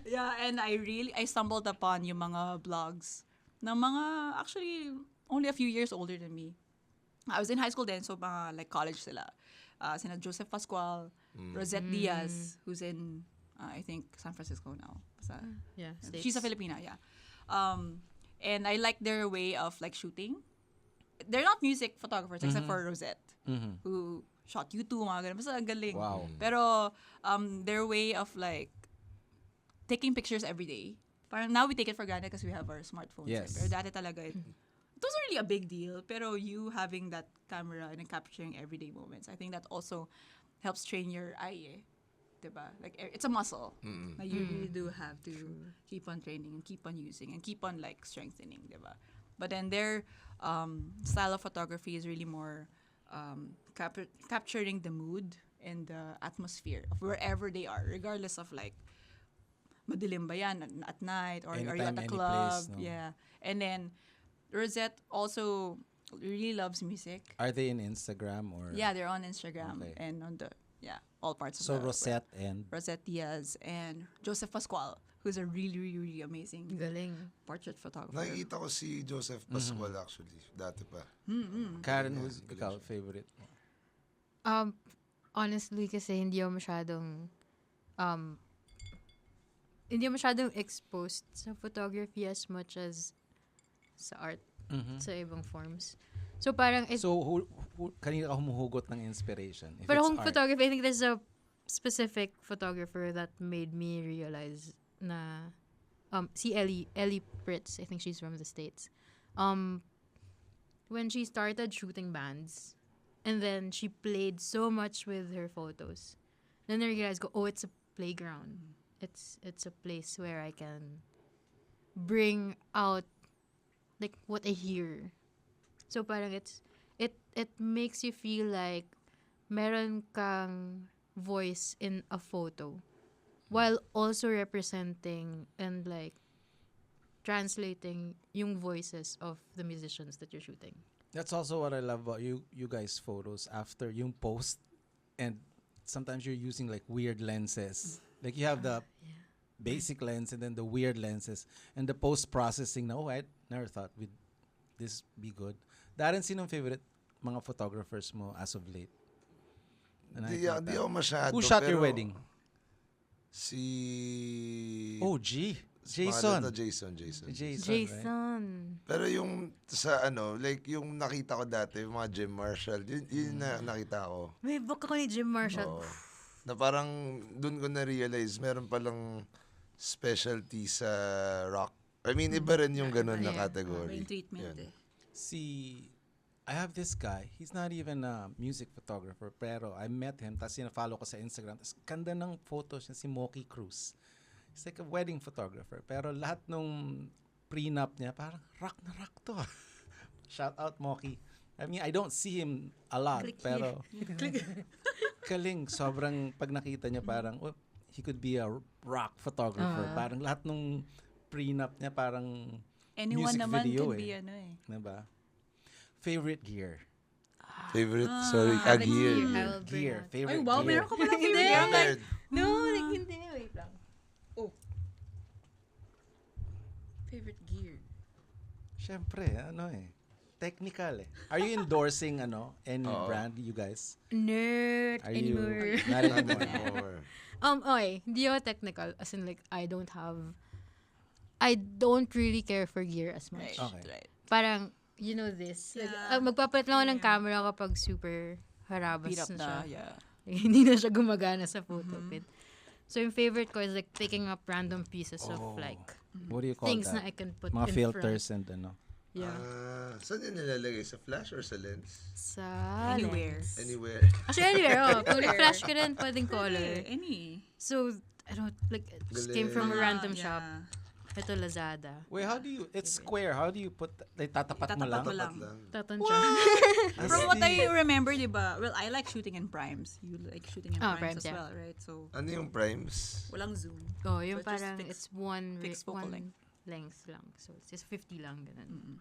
Yeah, and I stumbled upon yung mga blogs ng mga actually only a few years older than me. I was in high school then, so mga like college sila. Sina Joseph Pascual, Rosette Diaz, who's in I think San Francisco now. She's a Filipina, yeah. And I like their way of like shooting. They're not music photographers except for Rosette, who shot YouTube, mga ganun. Basta ang galing. Wow. Pero their way of like taking pictures every day. Parang now we take it for granted because we have our smartphones. Yes. Pero dati talaga, it wasn't really a big deal. Pero you having that camera and capturing everyday moments, I think that also helps train your eye. Diba? Like it's a muscle. That you really do have to keep on training and keep on using and keep on like strengthening. Diba? But then their style of photography is really more capturing the mood and the atmosphere of wherever they are, regardless of like madilim ba yan at night or are you at a club? Place, no? Yeah. And then Rosette also really loves music. Are they in Instagram or? Yeah, they're on Instagram and on all parts of the Rosette and Rosette Diaz and Joseph Pascual, who's a really, really, really amazing portrait photographer. Nakikita ko si Joseph Pascual actually, dati pa. Karen, who's ikaw favorite? Honestly, kasi hindi ako masyadong exposed sa photography as much as sa art, sa ibang forms. So parang who kanina ka humuhugot ng inspiration? If pero it's kung art. photography, I think there's a specific photographer that made me realize na si Ellie Pritz, I think she's from the States. When she started shooting bands and then she played so much with her photos, then I realized, it's a playground. It's a place where I can bring out like what I hear. So parang it makes you feel like meron kang voice in a photo while also representing and like translating yung voices of the musicians that you're shooting. That's also what I love about you guys' photos after yung post and sometimes you're using like weird lenses. Like you have the basic lens and then the weird lenses and the post-processing na, I never thought would this be good. Daren, sinong favorite mga photographers mo as of late? Di ako masyado. Who shot your pero wedding? Si... Jason. Jason. Jason. Right? Pero yung sa like yung nakita ko dati, yung mga Jim Marshall, yun na nakita ko. May book ako ni Jim Marshall. Oo. Na parang dun ko na-realize, meron palang specialty sa rock. I mean, iba rin yung ganun na category. Yung treatment Yun. I have this guy, he's not even a music photographer, pero I met him, tapos follow ko sa Instagram, tapos ganda ng photos niya, si Moki Cruz. He's like a wedding photographer, pero lahat nung prenup niya, parang rock na rock to. Shout out Moki. I mean, I don't see him a lot, pero kaling, sobrang pag nakita niya parang, he could be a rock photographer. Parang lahat nung prenup niya, parang anyone music naman video can be Diba? Favorite gear. Gear. Gear. Favorite Ay, wow, gear. meron ka pala favorite. No, hindi. Wait lang. Favorite gear. Siyempre, technical Are you endorsing any brand, you guys? Nerd Are anymore. you not anymore? Okay, hindi ako technical. As in, like, I don't really care for gear as much. Right. Okay. Parang, you know this. Like, Yeah. magpapalit lang ako ng camera kapag super harabas Beat up na siya. na, yeah. Like, hindi na siya gumagana sa photo pit. So, yung favorite ko is like picking up random pieces of like What do you call things that? na I can put Mga in filters front. and Yeah. Saan yun nilalagay? Sa flash or sa lens? Sa Anywhere. lens. Anywhere. Actually, anywhere. Kung flash ka rin, pwedeng color. Any. So, I don't, like, it just came from a random shop. Yeah. Ito, Lazada. Wait, how do you, it's square, how do you put, like, tatapat mo lang? Tatapat mo lang. Tatansya. From what I remember, diba? Well, I like shooting in primes. You like shooting in primes primes, as yeah. well, right? So, Ano yung primes? walang zoom. Oh, yung So, just parang, fixed- it's one fixed focal length. length lang. So, it's just 50 lang, ganun.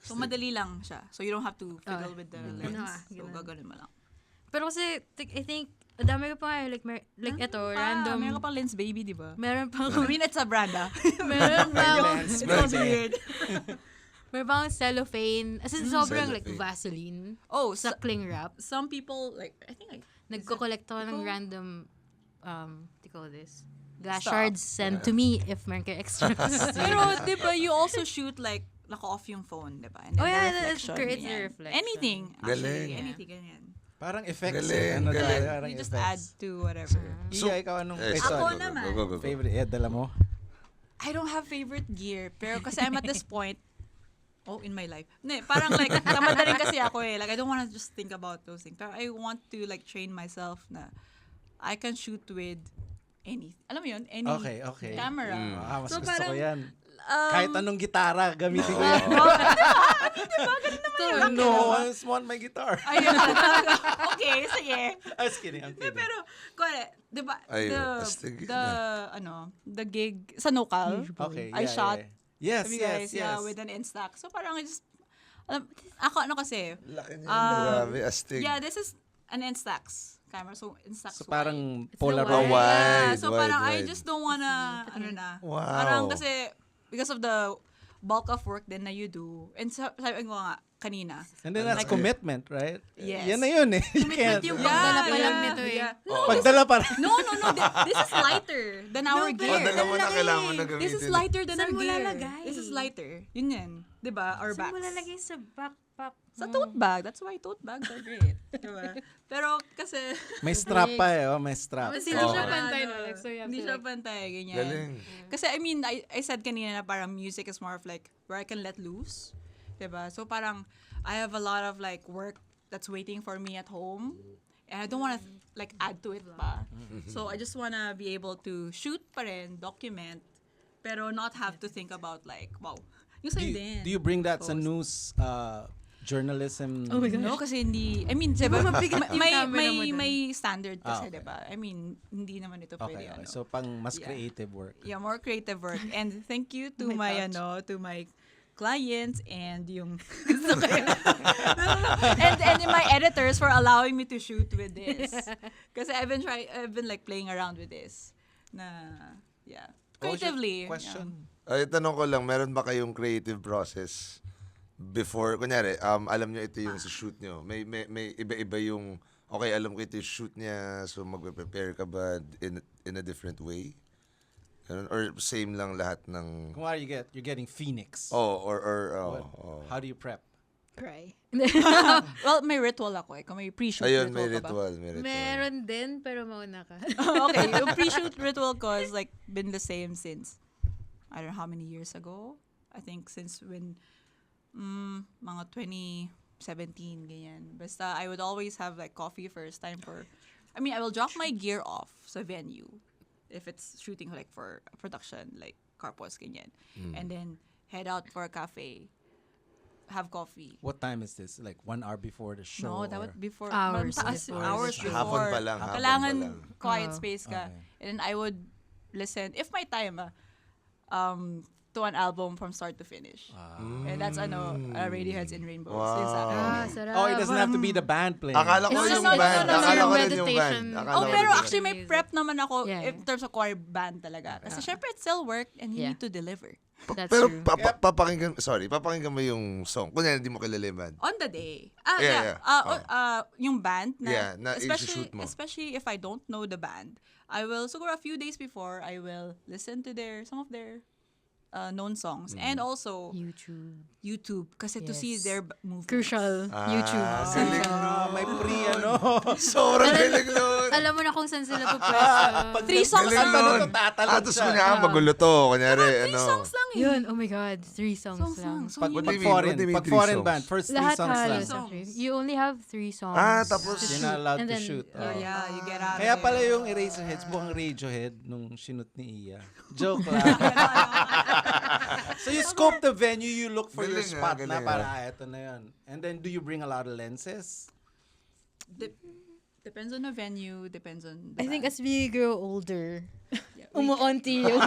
So, madali lang siya. So, you don't have to fiddle with the lens. So, ganun. gagawin mo lang. Pero kasi, I think, ang dami ko pa nga, like ito, random. Meron ka pang lens baby, di ba? Meron pa I mean, it's a brand, ah. meron pa Lens, It sounds baby. weird. meron pa akong cellophane. As in, sobrang like Cellophane. Vaseline. Oh, Sa cling wrap. some people, like, I think, like, Nagko-collect ako ng random, what do you call this? Glass Stop. shards sent to me if meron kayo extras. pero, di ba, you also shoot, like, naka-off yung phone, di ba? And then Oh, yeah, the that reflection. creates the yan. reflection. Anything, Galing. actually. Anything, ganyan. Parang effects Galing, galing. Parang You just effects. add to whatever. Iya, ikaw anong, Ako sorry. naman. Go. Favorite, dala mo? I don't have favorite gear, pero kasi I'm at this point, in my life. Ne, parang like, tamad na rin kasi ako Like, I don't want to just think about those things. Pero I want to like train myself na I can shoot with any, alam mo yun, any Okay. camera. Mas So, gusto ko parang, yan. Kahit anong gitara, gamitin ko yan. No, I just want my guitar. Ayun. Okay, sige. I was kidding, I'm kidding. Pero, kuwari, di ba, Ayun, astig the gig sa Nocal, Okay, I shot Yes, you guys, yes. with an Instax. So, parang I just, ako kasi, Laki niya. Grabe, astig. yeah, this is an Instax camera. So, Instax So parang It's a Polaroid. wide. so, parang I just don't wanna, Wow. parang kasi, because of the bulk of work din na you do, and sabi ko nga, kanina. And then that's commitment, right? Yes. Yan na yun eh. You can't. yung pagdala pa lang nito eh. Pagdala pa rin. No. This is lighter than our gear. Dala mo na kailangan mo na gamitin. This is lighter than Saan our mo gear. lalagay? This is lighter. Yun yan. Diba? Our Saan bags. mo lalagay sa backpack Sa mo? tote bag. That's why tote bags are great. Diba? Pero kasi, May strap pa eh. May strap. Kasi hindi siya pantay, no? Like, so you have hindi to, siya like, pantay. Ganyan. Galing. Kasi I mean, I said kanina na parang music is more of like where I can let loose. Diba? So parang I have a lot of like work that's waiting for me at home. And I don't want to like add to it pa. So I just want to be able to shoot pa rin, document, pero not have to think about like, wow. Yung sa'yo din. Do you bring that sa news journalism? Oh my God. No, kasi hindi, I mean, diba, mabigat yung camera mo dun. may standard kasi, okay. diba? I mean, hindi naman ito pwede, Okay. So pang mas Yeah. creative work. Yeah, more creative work. And thank you to my couch. to my clients and yung and my editors for allowing me to shoot with this. Kasi I've been like playing around with this. Creatively. Question. Ay, tanong ko lang, meron ba kayong creative process before, kunyari, alam nyo ito yung shoot nyo. May iba-iba yung, okay, alam ko ito yung shoot niya, so magpe-prepare ka ba in a different way? Ganun? Or same lang lahat ng... Kung you're getting Phoenix. How do you prep? Cry. Well, may ritual ako eh. Kung may pre-shoot Ayun, ritual may ka ba? ritual. Meron din, pero mauna ka. Okay, yung pre-shoot ritual ko has like been the same since I don't know how many years ago. I think since when mga 2017 ganyan. Basta I would always have like coffee first time for I will drop my gear off sa venue if it's shooting like for a production like Carpos ganyan. And then head out for a cafe. Have coffee. What time is this? Like 1 hour before the show? No, that was before. Hours before. before. Hapon pa lang. Kailangan quiet space ka. Okay. And then I would listen, if my time, to an album from start to finish. And that's Radiohead's In Rainbows. Wow. Sarap. Oh, it doesn't have to be the band playing. Akala ko yung band. Akala ko rin yung band. Pero actually may prep naman ako Yeah. in terms of choir band talaga. Kasi syempre it's still work and you Yeah. need to deliver. That's Pero true. papakinggan mo yung song. Kunyari, hindi mo kilala yung band. On the day. Yung band na, i-shoot mo. especially if I don't know the band, I will siguro a few days before I will listen to some of their known songs and also YouTube kasi to see their movements. Crucial. YouTube. Galing. May pre, Sobrang galing nun. Alam mo na kung saan sila pupwesto. 3 songs Galing lang. nun. Tapos kunyari, magulo to. Kunyari, 3 songs lang eh. Yun, oh my God, 3 songs lang. So Pag What do you mean? foreign, What do you mean pag three foreign songs? band, first 3 Lahat songs lang. halos actually. You only have 3 songs. Tapos You're not allowed And to then- shoot. Yeah, you get out Kaya of pala there. yung Eraserheads, buong Radiohead nung sinut ni Iya. Joke lang. So you scope the venue, you look for your Galing, spot na galing, para eto na yun. And then do you bring a lot of lenses? Depends on the venue, depends on the I think band. as we grow older, Yeah, umuunti yung...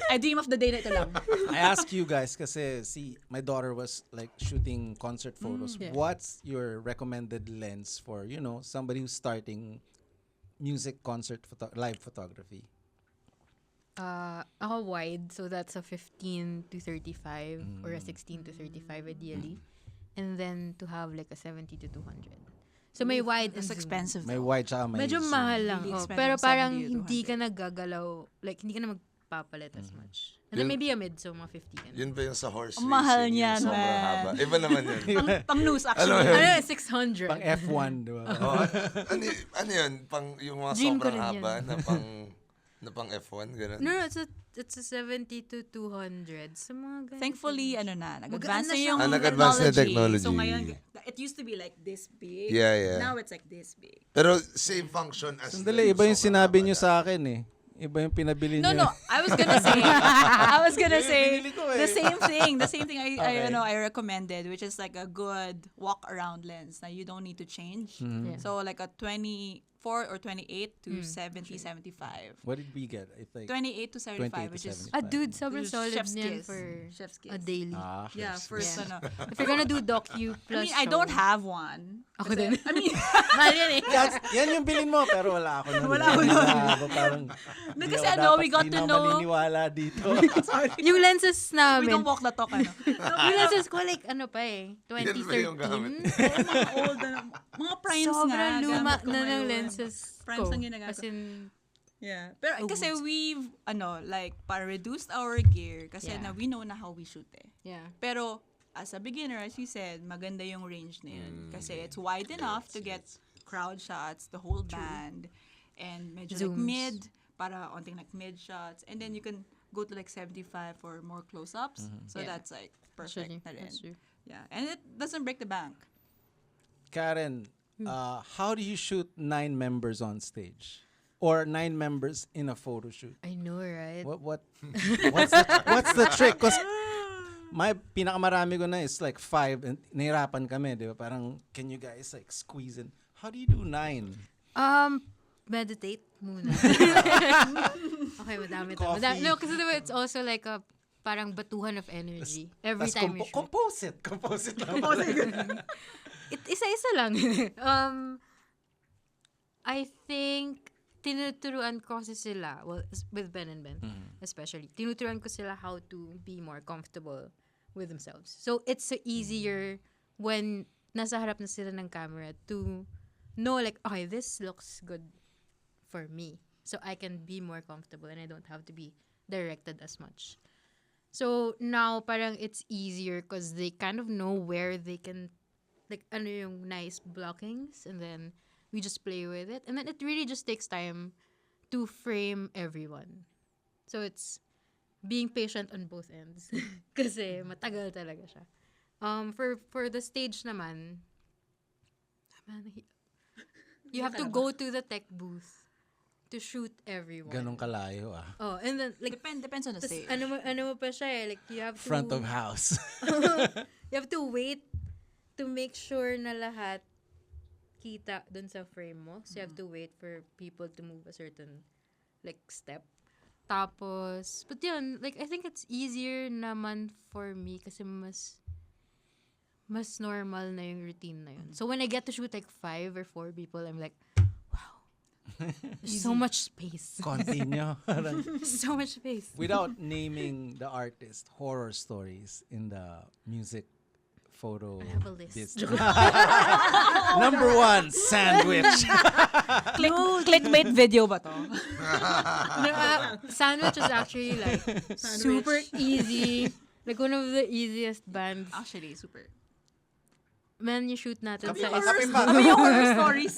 I dream of the day na ito lang. I ask you guys kasi my daughter was like shooting concert photos. Yeah. What's your recommended lens for, somebody who's starting music concert live photography? Ako wide, so that's a 15 to 35 or a 16 to 35 ideally. And then to have like a 70 to 200. So may wide and That's zoom. expensive. May wide tsaka may Medyo zoom. mahal lang. Really expensive, Pero parang 70 to hindi 200. ka naggagalaw. Like, hindi ka na magpapalit as much. And then maybe a mid, so mga 50 ka na. Yun ba yung sa horse Ang mahal racing, niyan, yung sobrang man. haba. Iba naman yun. Pang news Alam actually. mo yun? Ano, 600. Pang F1, di ba? Ano yun? Yung mga Dream ko sobrang rin haba yan. na pang F1, gano'n? No, it's a 70 to 200. So mga ganun. Thankfully, nag-advance na na siya. yung nag-advance na technology. So ngayon, it used to be like this big. Yeah. Now it's like this big. Pero same function as... Sandali, iba yung sinabi nyo sa akin eh. Iba yung pinabili nyo. No. I was gonna say Binili ko eh. the same thing. The same thing Okay. I recommended, which is like a good walk around lens that you don't need to change. Yeah. So like a 24 or 28 to 70, 75. What did we get? I think 28 to 75, 28 to which is 75. Dude, sobrang solid chef's niyan kiss. for Chef's kiss. a daily. Yeah, first Yeah. ano. If you're gonna do docu I plus mean, I don't have one. Ako Kasi- din. I mean, Mahal yan eh. yan yung bilin mo, pero wala ako nun. Wala ako nun. Parang, No, hindi kasi ako we got di to na know. maniniwala dito. Yung lenses We namin. don't walk the talk, ano. Yung lenses ko like ano pa eh. Yan ba yung gamit? 2013. Mga old, mga primes nga. Sobrang luma gamit ko na ng ngayon. lenses Primes ko. ang ginagamit As ko. in, Yeah. Pero Oh, kasi woods. we've, para reduced our gear kasi Yeah. na we know na how we shoot eh. yeah. Pero, as a beginner, as you said, maganda yung range na yun. Kasi it's wide enough to get crowd shots, the whole band, and medyo like Zooms. mid, para onting like mid shots. And then you can go to like 75 for more close-ups. So Yeah. that's like perfect Actually, na rin. that's true. Yeah. And it doesn't break the bank. Karen, how do you shoot 9 members on stage? Or 9 members in a photo shoot? I know, right? What's the trick? Because my pinakamarami ko na is like 5 and nahirapan kami, di ba? Parang, can you guys like squeeze in? How do you do 9? Meditate muna. Okay, madami to. Coffee. No, kasi diba it's also like a parang batuhan of energy every Tas time you shoot. compose it lang. Isa-isa lang. I think tinuturuan ko kasi sila, well, with Ben and Ben, especially, tinuturuan ko sila how to be more comfortable with themselves. So, it's so easier when nasa harap na sila ng camera to know like, okay, this looks good for me. So, I can be more comfortable and I don't have to be directed as much. So, now, parang it's easier because they kind of know where they can, like, ano yung nice blockings, and then we just play with it. And then it really just takes time to frame everyone. So, it's being patient on both ends. Kasi matagal talaga siya. For the stage naman, you have to go to the tech booth to shoot everyone. Ganun kalayo Oh, and then like Depends on the stage. ano mo pa siya eh, like you have to Front of house. you have to wait to make sure na lahat kita dun sa frame mo. So you have to wait for people to move a certain like step. Tapos, but yun, like I think it's easier naman for me kasi mas normal na yung routine na yun. So when I get to shoot like 5 or 4 people, I'm like, there's so much space. Continue. So much space. Without naming the artist, horror stories in the music photo I have a list. business. Number 1, sandwich. Clickbait video ba to? No, Sandwich is actually like super easy. Like one of the easiest bands. Actually, super. Man, you shoot natin Kami sa pa, Escolta. kami pa. Kami yung horror stories.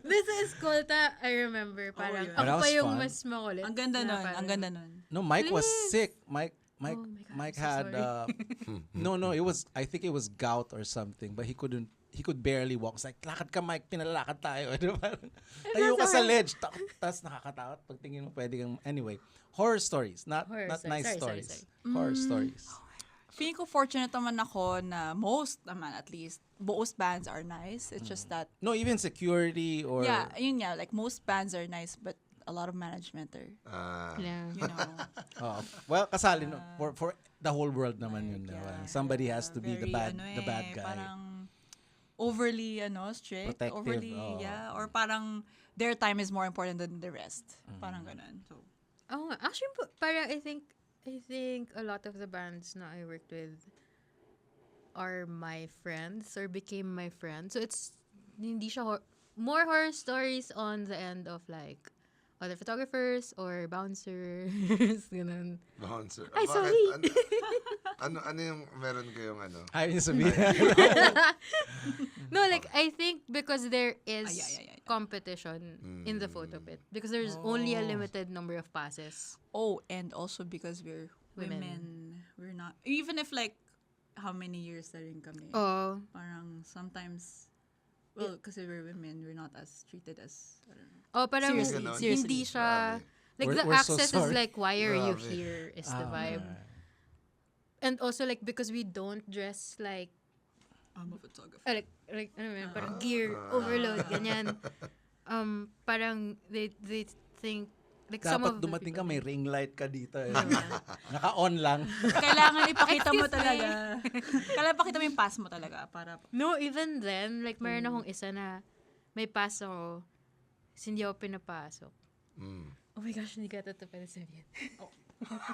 This is Escolta, I remember. Parang yun. ako That pa was yung fun. mas makulit. Ang ganda na nun. parang- Ang ganda nun. No, Mike was Please. sick. Mike Oh my God, Mike I'm so had sorry. no, I think it was gout or something, but he could barely walk. It's like, lakad ka, Mike, pinalalakad tayo. Tayo ka sa ledge. Tapos nakakatakot. Pag tingin mo, pwede kang... Anyway, horror stories. Not nice Sorry. stories. Horror stories. Feeling ko fortunate naman ako na most naman at least, most bands are nice. It's just that, No, even security or... yeah, yun nga, like most bands are nice, but a lot of management are, Yeah. you know, well, kasali no, for the whole world naman yun. like, diba? yeah, Somebody has to be the very, bad guy. Parang overly, strict. Protective, Overly, oo. yeah. Or parang their time is more important than the rest. Parang ganun. So, Oh, actually, parang I think a lot of the bands na I worked with are my friends or became my friends. So it's hindi siya more horror stories on the end of like other photographers or bouncers, ganun. Bouncer. Ay, Bakit? sorry. Ano yung meron kayong ano? Ayaw niya sabihin. No, like I think because there is yeah. competition in the photo pit because there's only a limited number of passes. oh, and also because we're Women. women, we're not, even if like, how many years na rin kami. Oh, Parang sometimes, well, kasi we're women, we're not as treated as, I don't know. parang Seriously. hindi siya like the We're so access is sorry. like why are you Grabe. here is the vibe. And also like because we don't dress like I'm a photographer. like ano yun, parang gear overload ganyan. Parang they think like some Dapat of the dumating ka, people may ring light ka dito. Yeah. Naka-on lang. Kailangan ipakita mo Excuse me. talaga. Kailangan ipakita mo yung pass mo talaga para No, even then, like, meron akong isa na may pass ako, kasi hindi ako pinapasok. Oh my gosh, hindi ka ito pwede sabihin.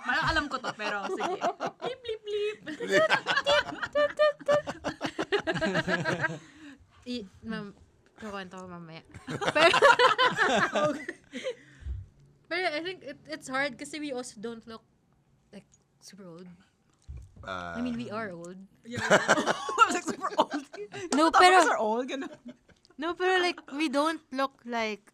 parang alam ko to, pero sige. Blip, blip, blip. Kukwento ko mamaya. Pero, pero I think it's hard kasi we also don't look like super old. I mean, we are old. I was like super old. No, Photographers pero, are old, ganun. no, pero like, we don't look like,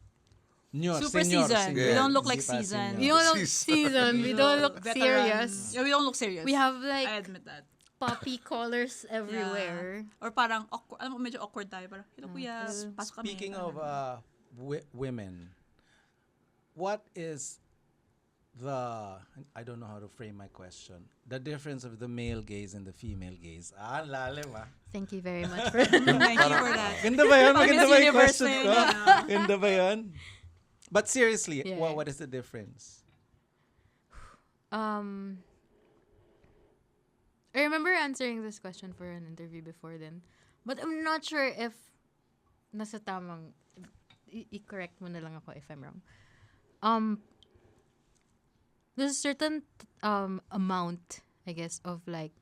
Super seasoned. We don't look like Hindi pa seasoned. we don't look seasoned, we don't look Veteran. serious. Yeah, we don't look serious. We have I like admit that. poppy colors everywhere. Yeah. Or parang awkward. Alam mo, medyo awkward tayo. Parang, hello kuya, pasok kami. Speaking of women, what is I don't know how to frame my question. The difference of the male gaze and the female gaze. Lalim Thank you very much for Thank you for that. Ganda ba yun? Maganda Miss ba yung Universe question na ko? yun, Ganda ba yun? But seriously, Yeah. what is the difference? I remember answering this question for an interview before then. But I'm not sure if nasa tamang, i-correct mo na lang ako if I'm wrong. There's a certain amount, I guess, of like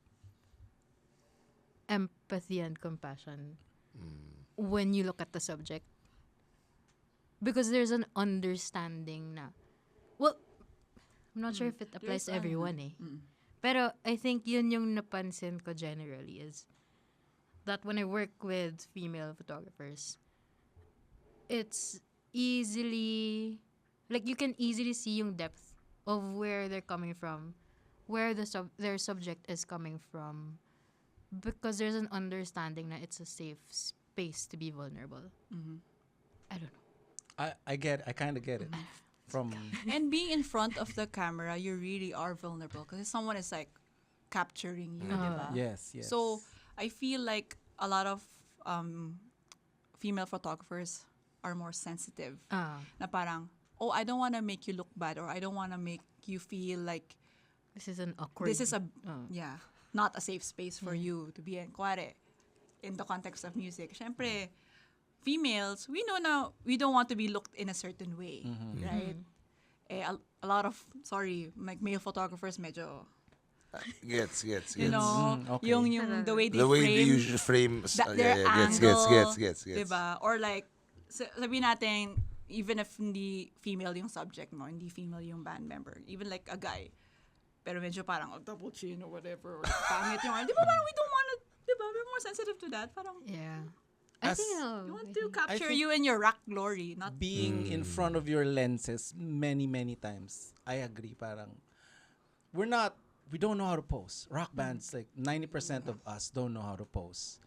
empathy and compassion when you look at the subject. Because there's an understanding na, well, I'm not sure if it applies to everyone Pero I think yun yung napansin ko generally is that when I work with female photographers, it's easily, like you can easily see yung depth of where they're coming from, where their subject is coming from, because there's an understanding that it's a safe space to be vulnerable. I don't know. I kind of get it. From And being in front of the camera, you really are vulnerable because someone is like capturing you, diba? yes. So I feel like a lot of female photographers are more sensitive. Na parang, oh, I don't want to make you look bad, or I don't want to make you feel like This is an awkward. this is not a safe space for you to be in. Kuwari, in the context of music, syempre, females, we know now we don't want to be looked in a certain way, right? A lot of, like male photographers medyo, Gets. you know, okay. yung the way they The way frame, they usually frame, their angle, gets. diba? Or like, sabihin natin, even if hindi female yung subject mo, hindi female yung band member, even like a guy, pero medyo parang double chin or whatever, or pangit yung, di ba parang we don't want to, di ba, we're more sensitive to that, parang, Yeah. I think we want to capture you in your rock glory, not being in front of your lenses many times. I agree. Parang we don't know how to pose. Rock bands, like 90% of us don't know how to pose.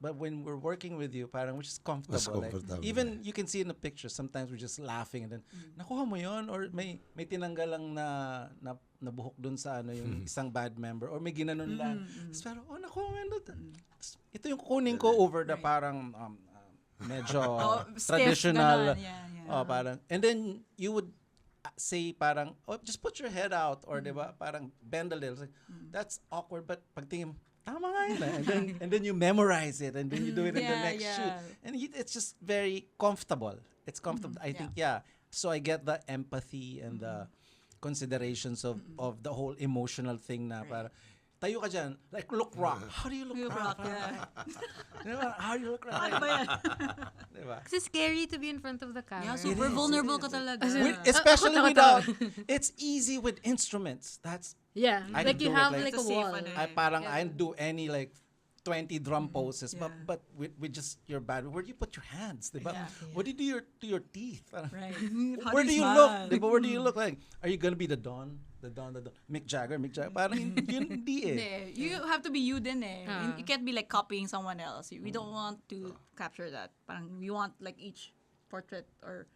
But when we're working with you, parang we're just comfortable. Mas comfortable. Even you can see in the picture, sometimes we're just laughing and then, nakuha mo yun? Or may tinanggal lang na buhok dun sa yung isang band member, or may ginanon lang. Pero, nakuha mo yun. Ito yung kukunin ko over the parang medyo traditional. Yeah. Parang, and then you would say parang, just put your head out, or diba, parang bend a little. That's awkward, but pagtingin, tama nga yun. And then you memorize it, and then you do it in the next shoot. And it's just very comfortable. It's comfortable. I think, So I get the empathy and the considerations of the whole emotional thing na para tayo ka dyan, like look rock. How do you look rock? Diba? How do you look rock? Ano ba yan? Diba? It's scary to be in front of the camera. Yeah, super vulnerable ka talaga. Especially without, it's easy with instruments. That's Yeah, I like can you do it, have like, like a it's a safe wall. one, I parang I don't do any like 20 drum poses, but with just your band, where do you put your hands? Diba? Yeah. What do you do to your teeth? Parang, Right. where do you look? Diba? Where do you look like? Are you gonna be the Don? The Don. Mick Jagger? Parang yun hindi eh. You have to be you din eh. You can't be like copying someone else. We don't want to capture that. Parang we want like each portrait or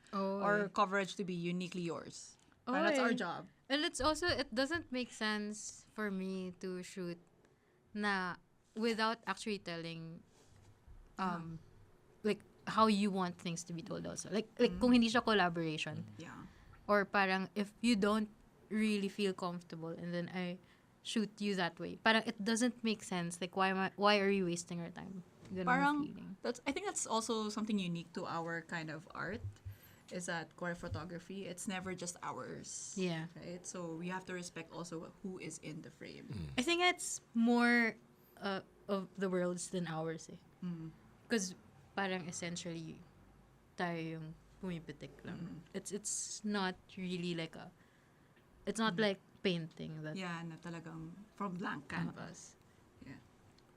coverage to be uniquely yours. Parang that's our job. And it's also, it doesn't make sense for me to shoot na without actually telling like how you want things to be told also. Like kung hindi siya collaboration. Yeah. Or parang if you don't really feel comfortable and then I shoot you that way. Parang it doesn't make sense. Like why are you wasting our time? Ganun Parang feeling. I think that's also something unique to our kind of art. Is that core photography? It's never just ours. Yeah. Right? So we have to respect also who is in the frame. I think it's more of the world's than ours eh. Because parang essentially tayo yung pumipitik lang. It's not really like it's not like painting that. Yeah, na talagang from blank canvas. Yeah.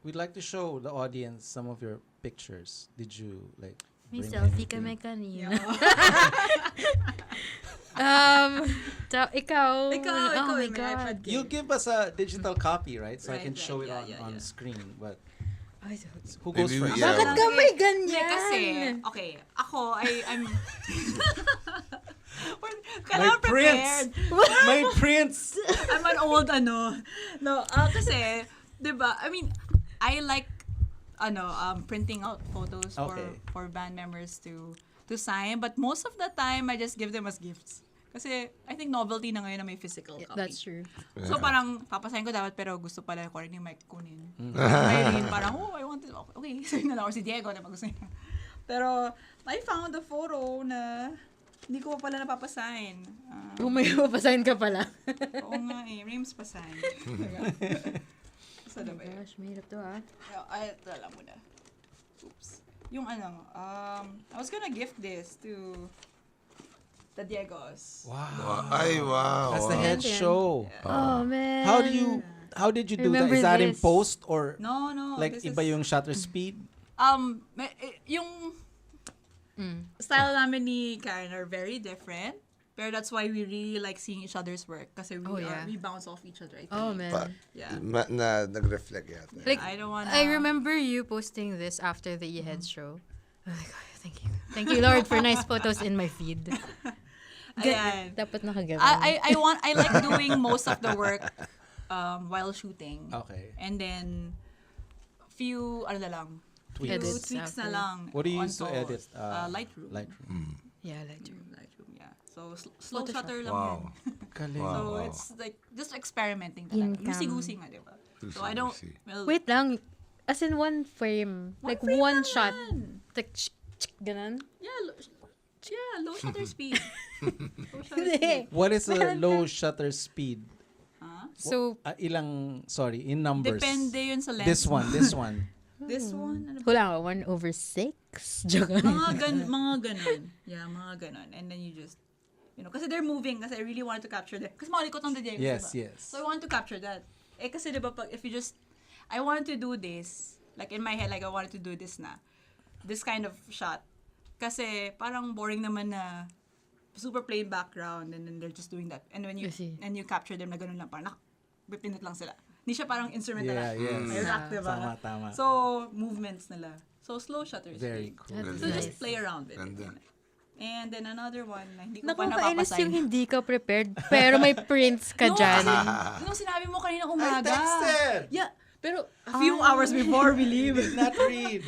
We'd like to show the audience some of your pictures. Did you like May bring selfie anything? kami kanina. Ikaw. Oh my God. You give us a digital copy, right? So I Right, can show it right, on yeah. screen. But Ay, who goes Maybe we- first? yeah. Bakit ka may ganyan? Hindi, kasi, okay, ako, I'm... My Kailangan prepared. prince! My prince! I'm an old No, kasi, di ba, I mean, I like, printing out photos Okay. for band members to sign, but most of the time, I just give them as gifts. Kasi I think novelty na ngayon na may physical copy. That's true. So parang papasahin ko dapat pero gusto pala ko rin yung mic kunin. Mayroon parang, I want it. Okay, so yun na lang. Or si Diego na gusto niya. Pero I found a photo na hindi ko pa pala napapasign. May papasign ka pala. Oo nga eh. Rayms pasign. Saan ba yun? Gosh, mahirap to Ay, tala mo na. Oops. Yung I was gonna gift this to the Diegos. Wow. Ay, wow. That's the wow. head show. Oh, man. How did you do that? Remember Is that in this. post or No. like this iba is, yung shutter speed? yung style namin ni Karen are very different. Pero that's why we really like seeing each other's work. Kasi we bounce off each other, I think. Oh, man. Yeah. Nag-reflect yata. Like, I don't wanna... I remember you posting this after the Iya show. I was like, oh, thank you. Thank you, Lord, for nice photos in my feed. Ayan. Dapat nakaganon. I like doing most of the work while shooting. Okay. And then, few, Tweaks. Edits tweaks na after. lang. What do you on use to post. edit? Lightroom. Lightroom. Yeah, Lightroom. Lightroom, yeah. So, slow Photoshop. shutter lang Wow. yun. Galing. Wow. So, it's like, just experimenting talaga. In-cam. Lucy-goosey nga, diba? So, I don't, well, Wait lang. As in one frame. Like frame one naman. shot. Like, ganon? yeah, low shutter speed. Low shutter Hindi. speed. What is a low shutter speed? So, In numbers. Depende yun sa lens. This one. This one, ano ba? wala ka, 1/6? Joke. mga ganon. Yeah, mga ganon. And then you just, kasi they're moving, kasi I really wanted to capture that. Kasi malikot ng Diego, Yes, diba? yes. So I want to capture that. Kasi diba, I wanted to do this, like in my head, like I wanted to do this kind of shot. Kasi parang boring naman na super plain background and then they're just doing that. And when you capture them na ganun lang, parang pipindot lang sila. Hindi siya parang instrument na Yes. may rack, diba? Tama. So, movements nila. So, slow shutter Very speed. cool. So, just play around with it. Ganda. And then another one na hindi ko pa Nakakainis napapasign. yung hindi ka prepared, pero may prints ka dyan. Nung sinabi mo kanina umaga. texted! Yeah. Pero a few hours before we leave. Did not read.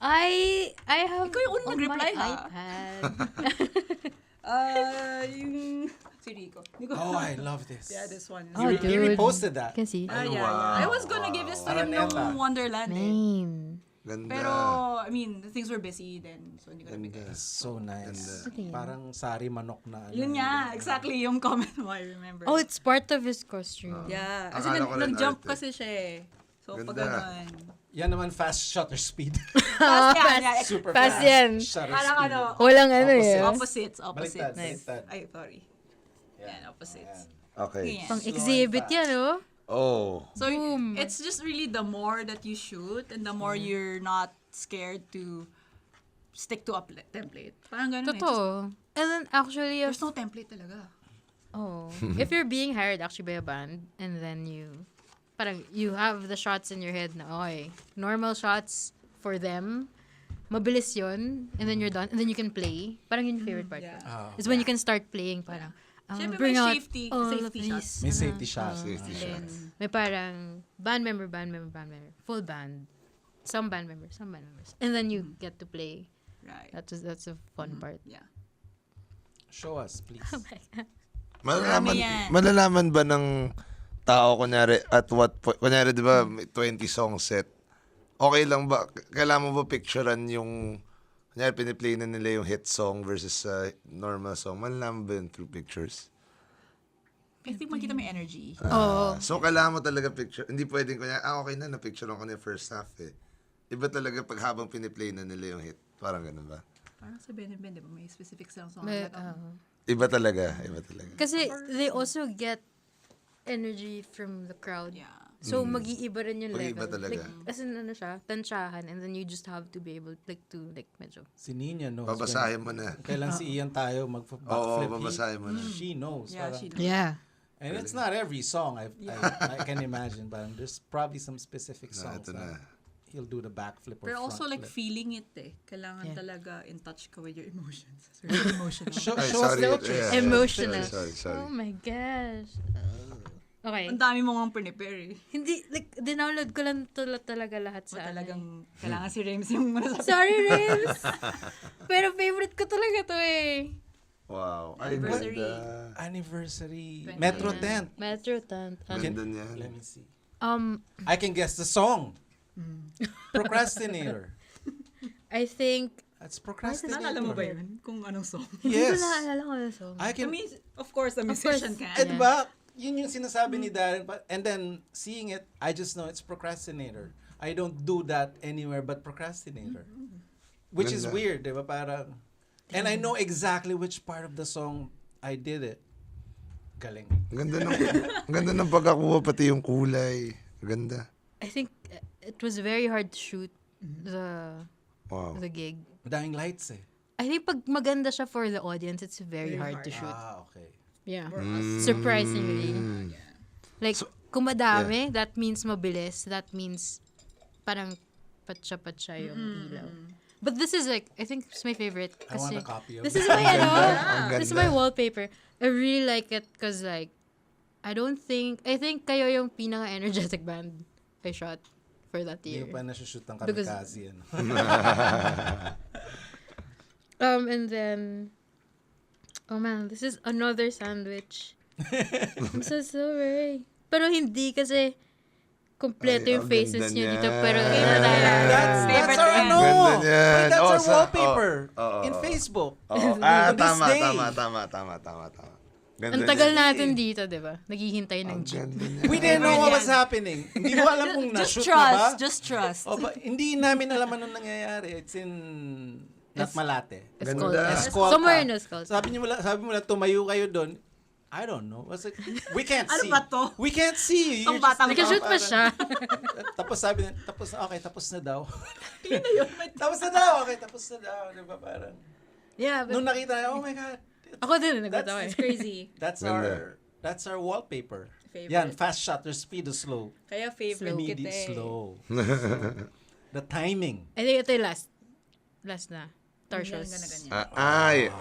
I have Ikaw yung unang on nag-reply, my ha? iPad. Yung si Rico. Oh, I love this. Yeah, this one. Oh, You dude. reposted that. Can see. Yeah. I was gonna give this to him nung Araneta. Wonderland. Man. Ganda. Pero, I mean, things were busy then. So, hindi ko nabigay. It's so nice. Ganda. Parang sari manok na. Yun nga, exactly yung comment mo, I remember. Oh, it's part of his costume. Yeah. Kasi Akala ko rin nag-jump art eh. kasi siya eh. So, Ganda. pag ganun. Yan naman fast shutter speed. Fast yan, yeah. Super Fast fast. yan. Shutter Parang speed. ano, Walang ano eh. opposites. Baliktad, Nice. baliktad. Ay, sorry. Yan, opposites. Okay. Yan. Pang exhibit yan, oh. Oh. So, Boom. it's just really the more that you shoot and the more you're not scared to stick to a template. Parang ganun Totoo. And then actually, There's no template talaga. if you're being hired actually by a band, and then you have the shots in your head na, okay, normal shots for them, mabilis yun, and then you're done, and then you can play. Parang yun yung favorite part. Yeah. Oh. Is when you can start playing, parang, Siyempre bring may out safety all of shots. these. May safety shots. Safety Then, shots. May parang band member, full band, some band members, and then you get to play. right. That's a fun part. Yeah. Show us, please. Malalaman, Marami yan. malalaman ba ng tao, kunyari, at what point, kunyari, di ba, may 20 song set, okay lang ba, kailangan mo ba picturean yung, kunyari, piniplay na nila yung hit song versus normal song, malalaman ba yun through pictures? I think makita may energy. So, kailangan mo talaga picture, hindi pwedeng, kunyari, okay na, na-picture ko na yung first half eh. Iba talaga pag habang piniplay na nila yung hit, parang ganun ba? Parang sa Ben, di ba? May specific song. May, Iba talaga. Kasi they also get energy from the crowd. Yeah. So, mag-iiba rin yung Mag-iiba level. talaga. Like, as in, tansyahan, and then you just have to be able, medyo. Si Nina knows. Babasahin mo na. Kailan si Ian tayo Oo, mag-backflip. babasahin mo na. She knows. Yeah, Parang- she knows. Yeah. And it's not every song I can imagine, but there's probably some specific songs ito na. that he'll do the backflip or Pero also front like flip. feeling it eh. Kailangan Yeah. talaga in touch ka with your emotions. Very emotional. Show Ay, us sorry. the Yeah. Emotional. Sorry. Oh my gosh. Okay. Ang dami mo nga prepare eh. Hindi, like, dinownload ko lang talaga lahat So sa talagang kailangan si Rayms yung masasabi. Sorry, Rayms. Pero favorite ko talaga to eh. Wow. Ay, Anniversary. ganda. Anniversary. 20. Metro Tent. Metro Tent. Ganda niyan. Let me see. Um, I can guess the song. Procrastinator. I think, That's Procrastinator. Naalala mo ba yun? Kung anong song? hindi ko Yes. naalala ko yung song. I I can. mean, of course, the musician can. Eh, diba? Yun yung sinasabi ni Daren. And then, seeing it, I just know it's Procrastinator. I don't do that anywhere but Procrastinator. Which is Ganda. weird, diba? Parang, and I know exactly which part of the song I did it. Galing. Ang ganda ng pagkakuha, pati yung kulay. Ganda. I think it was very hard to shoot the Wow. the gig. Madaming lights eh. I think pag maganda siya for the audience, it's very, hard to shoot. Ah, okay. Yeah. Mm. Surprisingly. Like, So, kung madami, that means mabilis. That means parang patsa-patsa yung ilaw. But this is like, I think it's my favorite. I want Kasi a copy of this that. is my, Ang this is ganda. my wallpaper. I really like it because like, I think kayo yung pinaka-energetic band I shot for that Hindi year. ko pa nasushoot ng Because- kamikaze. Ano. And then, oh man, this is another sandwich. I'm so sorry. Pero hindi kasi kompleto Ay, yung ang faces ganda nyo dito. niyan. Pero That's Favorite our band. ano. Ganda niyan. Wait, that's Oh, our sa- wallpaper oh, in Facebook. Oo. To this Tama, day. tama. Ganda ang tagal niyan. natin dito, di ba? Naghihintay ng Ang jeep. ganda niyan. We didn't know what was Yan. happening. Hindi mo alam kung Just na-shoot na ba. trust. Just trust. O ba, hindi namin alam anong nangyayari. It's in Not Malate. Ganda. Escolta. Somewhere in Escolta. Sabi mo lang, tumayo kayo doon. I don't know. Was it, we can't Ano see. ba to? We can't see. Ang You're just batang like, Nakashoot pa parang- siya. Tapos sabi niya, tapos na daw. Yun na yun. tapos na daw, tapos na daw. Diba parang, Yeah, but nung nakita niya, oh my God. ako din, nagkatawa. It's crazy. That's our wallpaper. Favorite. Yan, fast shutter speed is slow. Kaya favorite Slow. kita Speed is eh. slow. The timing. I think ito yung last na. Ganyan, Tarsius. ganyan. Ay,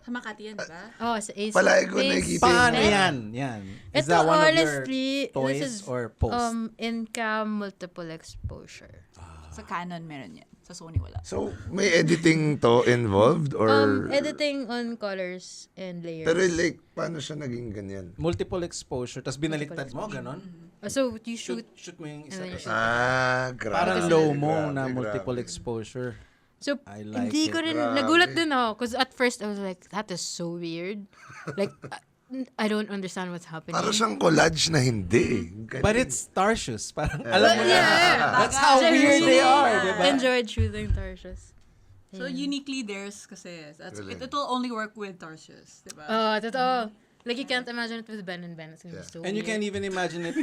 Sa Makati yan, diba? Oh, sa Ace. Palagi ko Ace. nakikita Paano yun. yan? Is Ito, that one honestly, of your toys this is, or post? in-cam multiple exposure. Sa Canon meron yan. Sa Sony wala. So, may editing to involved or Editing on colors and layers. pero like paano siya naging ganyan? Multiple exposure. Tapos binaliktad mo, ganon? So, you shoot. Shoot mo yung And then isa. Grabe. Parang Kasi- low mo na grabe, multiple grabe. exposure. So, I like hindi it. ko rin, Grabe. nagulat din ako. Because at first, I was like, that is so weird. Like, I don't understand what's happening. Parang siyang collage na hindi. But it's Tarsius. Parang alam mo na. Yeah. That's how So, I weird they really are, diba? enjoyed shooting Tarsius. So, uniquely theirs kasi that's, Galing. it will only work with Tarsius, diba? Totoo. Like, you can't imagine it with Ben and Ben. It's gonna be so And you weird. can't even imagine it,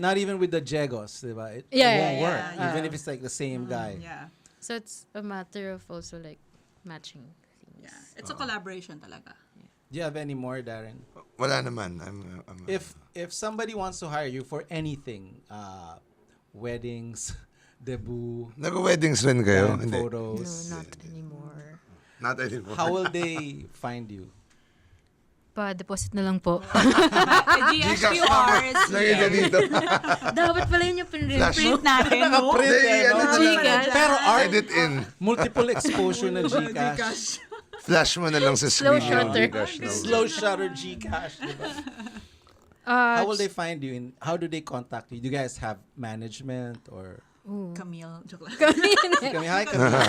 not even with the Jegos, diba? It Yeah, won't yeah, work, yeah. even if it's like the same guy. Yeah. So, it's a matter of also, like, matching things. Yeah. It's a collaboration talaga. Do you have any more, Daren? Wala naman. If somebody wants to hire you for anything, weddings, debut, Nag-weddings rin kayo? band Hindi. photos, No, not anymore. Not anymore. how will they find you? Pa-deposit na lang po. GS QRs. Lagay ka dito. Dapat pala yun yung Flash. Print natin, no? Naka-print Hindi, eh, ano no? na Gcash. Pero art, Edit in. multiple exposure na Gcash. Flash mo na lang sa Slow screen yung shutter. Gcash. No? Slow shutter Gcash. Diba? How will they find you? And how do they contact you? Do you guys have management or? Camille. Joke lang. Kami, hi, Camille.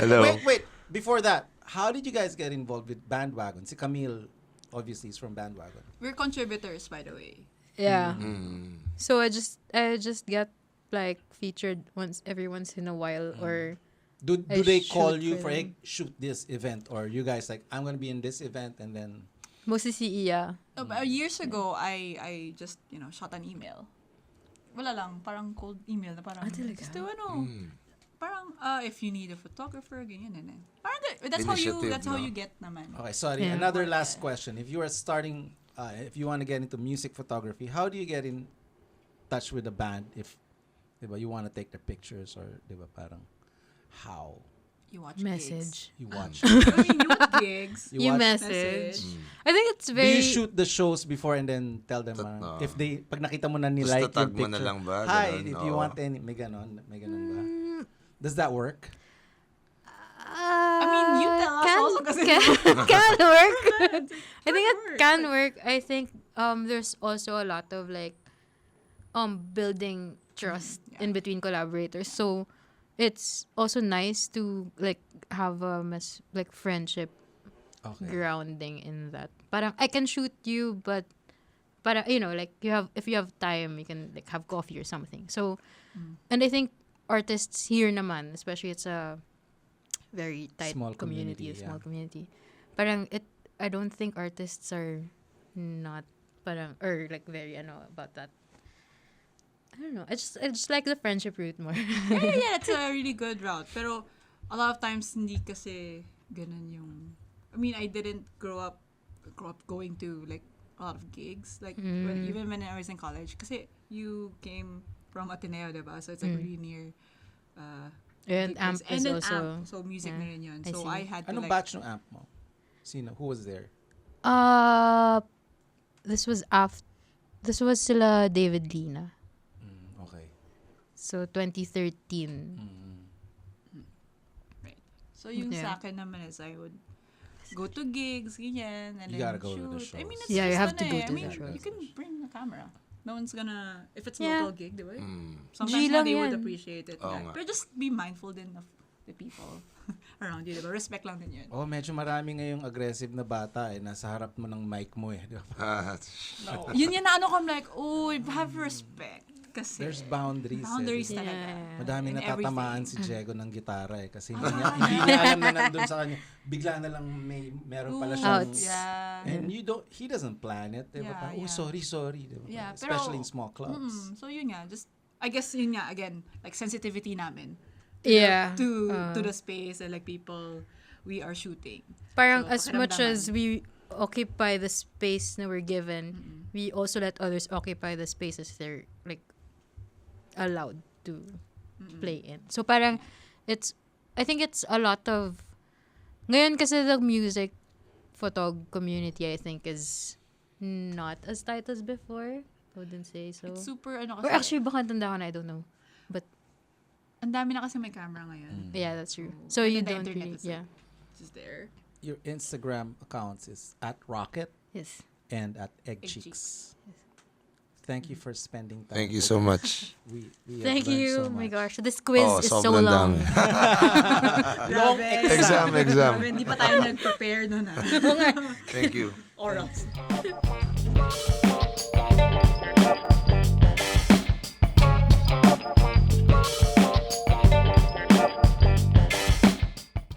Hello. Wait. Before that, how did you guys get involved with Bandwagon? Si Camille, obviously, is from Bandwagon. We're contributors, by the way. Yeah. Mm. So I just get like featured every once in a while or Do I they call shoot you for for, them. hey, shoot this event? Or you guys like, I'm going to be in this event and then... mostly si Iya. Years ago, I just, shot an email. Wala lang, parang cold email na parang, talaga? gusto parang, if you need a photographer, ganyan, Parang, that's Initiative, how no? you get naman. Okay, sorry. Yeah. Another last question. If you are starting, if you want to get into music photography, how do you get in touch with the band if diba, you want to take their pictures or diba, parang how You watch Message. you watch? Gigs. I mean, you watch gigs. You watch- message. Message. I think it's Do very you shoot the shows before and then tell them No. if they pag nakita mo na ni Tapos like yung tatag mo picture? na lang ba? Hi, Ganon, if you oo. want any may ganon ba? Does that work? I mean, you tell us also kasi can work. I think it can work. I think there's also a lot of like building trust in between collaborators. So it's also nice to like have a like friendship grounding in that. Parang I can shoot you, but you know, like if you have time, you can like have coffee or something. So and I think artists here naman, especially it's a very tight Small community, a community, small community. Parang I don't think artists are not parang or like very about that. I don't know. I just like the friendship route more. Yeah, it's a really good route. Pero a lot of times hindi kasi ganun yung. I mean, I didn't grow up going to like a lot of gigs. Like even when I was in college, kasi you came from Ateneo, diba? So it's like really near. And amp is and also. amp. So music na rin yun. I So see. I had to Anong like. batch ng amp mo? Sino? Who was there? This was sila David Lina. Okay. So 2013. Right. So yung sa akin naman is I would go to gigs, ganyan, and You then gotta go to the shoot. I shows. mean, it's Yeah, you just have to ano go eh. to I mean, the shows. you can bring a camera. No one's gonna, if it's Yeah. local gig, di ba? Mm. Sometimes G nga lang they would yan. appreciate it. Oo Yeah. nga. But just be mindful din of the people around you, di ba? Respect lang din yun. Oh, medyo marami ngayong aggressive na bata eh. Nasa harap mo ng mic mo eh. Di ba? No. Yun yan na ano ko, I'm like, oh, have respect. Kasi There's boundaries. boundaries eh. talaga. Yeah. Madami In natatamaan everything. si Diego ng gitara eh. Kasi hindi niya alam na nandun sa kanya. Bigla na lang meron pala siyang... Outs. Yeah. And he doesn't plan it. Diba? Yeah, Parang, yeah. sorry. Diba? Yeah, Especially pero- in small clubs. So yun nga, just, I guess yun nga, again, like sensitivity namin. Yeah. To the space and like people we are shooting. Parang So, as much pakiramdaman. as we occupy the space na we're given, we also let others occupy the spaces they're like allowed to play in. So parang I think it's a lot of ngayon kasi the music photog community I think is not as tight as before. I wouldn't say so. It's super ano Or kasi. actually baka tanda ko na, I don't know. But Ang dami na kasi may camera ngayon. yeah, that's true. So And you then the don't internet really, is yeah. Just there. Your Instagram accounts is @rocket Yes. and @eggcheeks. Cheeks. Thank you for spending time. Thank you with so us. much. We Thank have learned you. so Oh my much. gosh. This quiz is so sobrang long. dami. Long Exam. Grabe, hindi pa tayo nag-prepare nun ah. Thank you. Orals.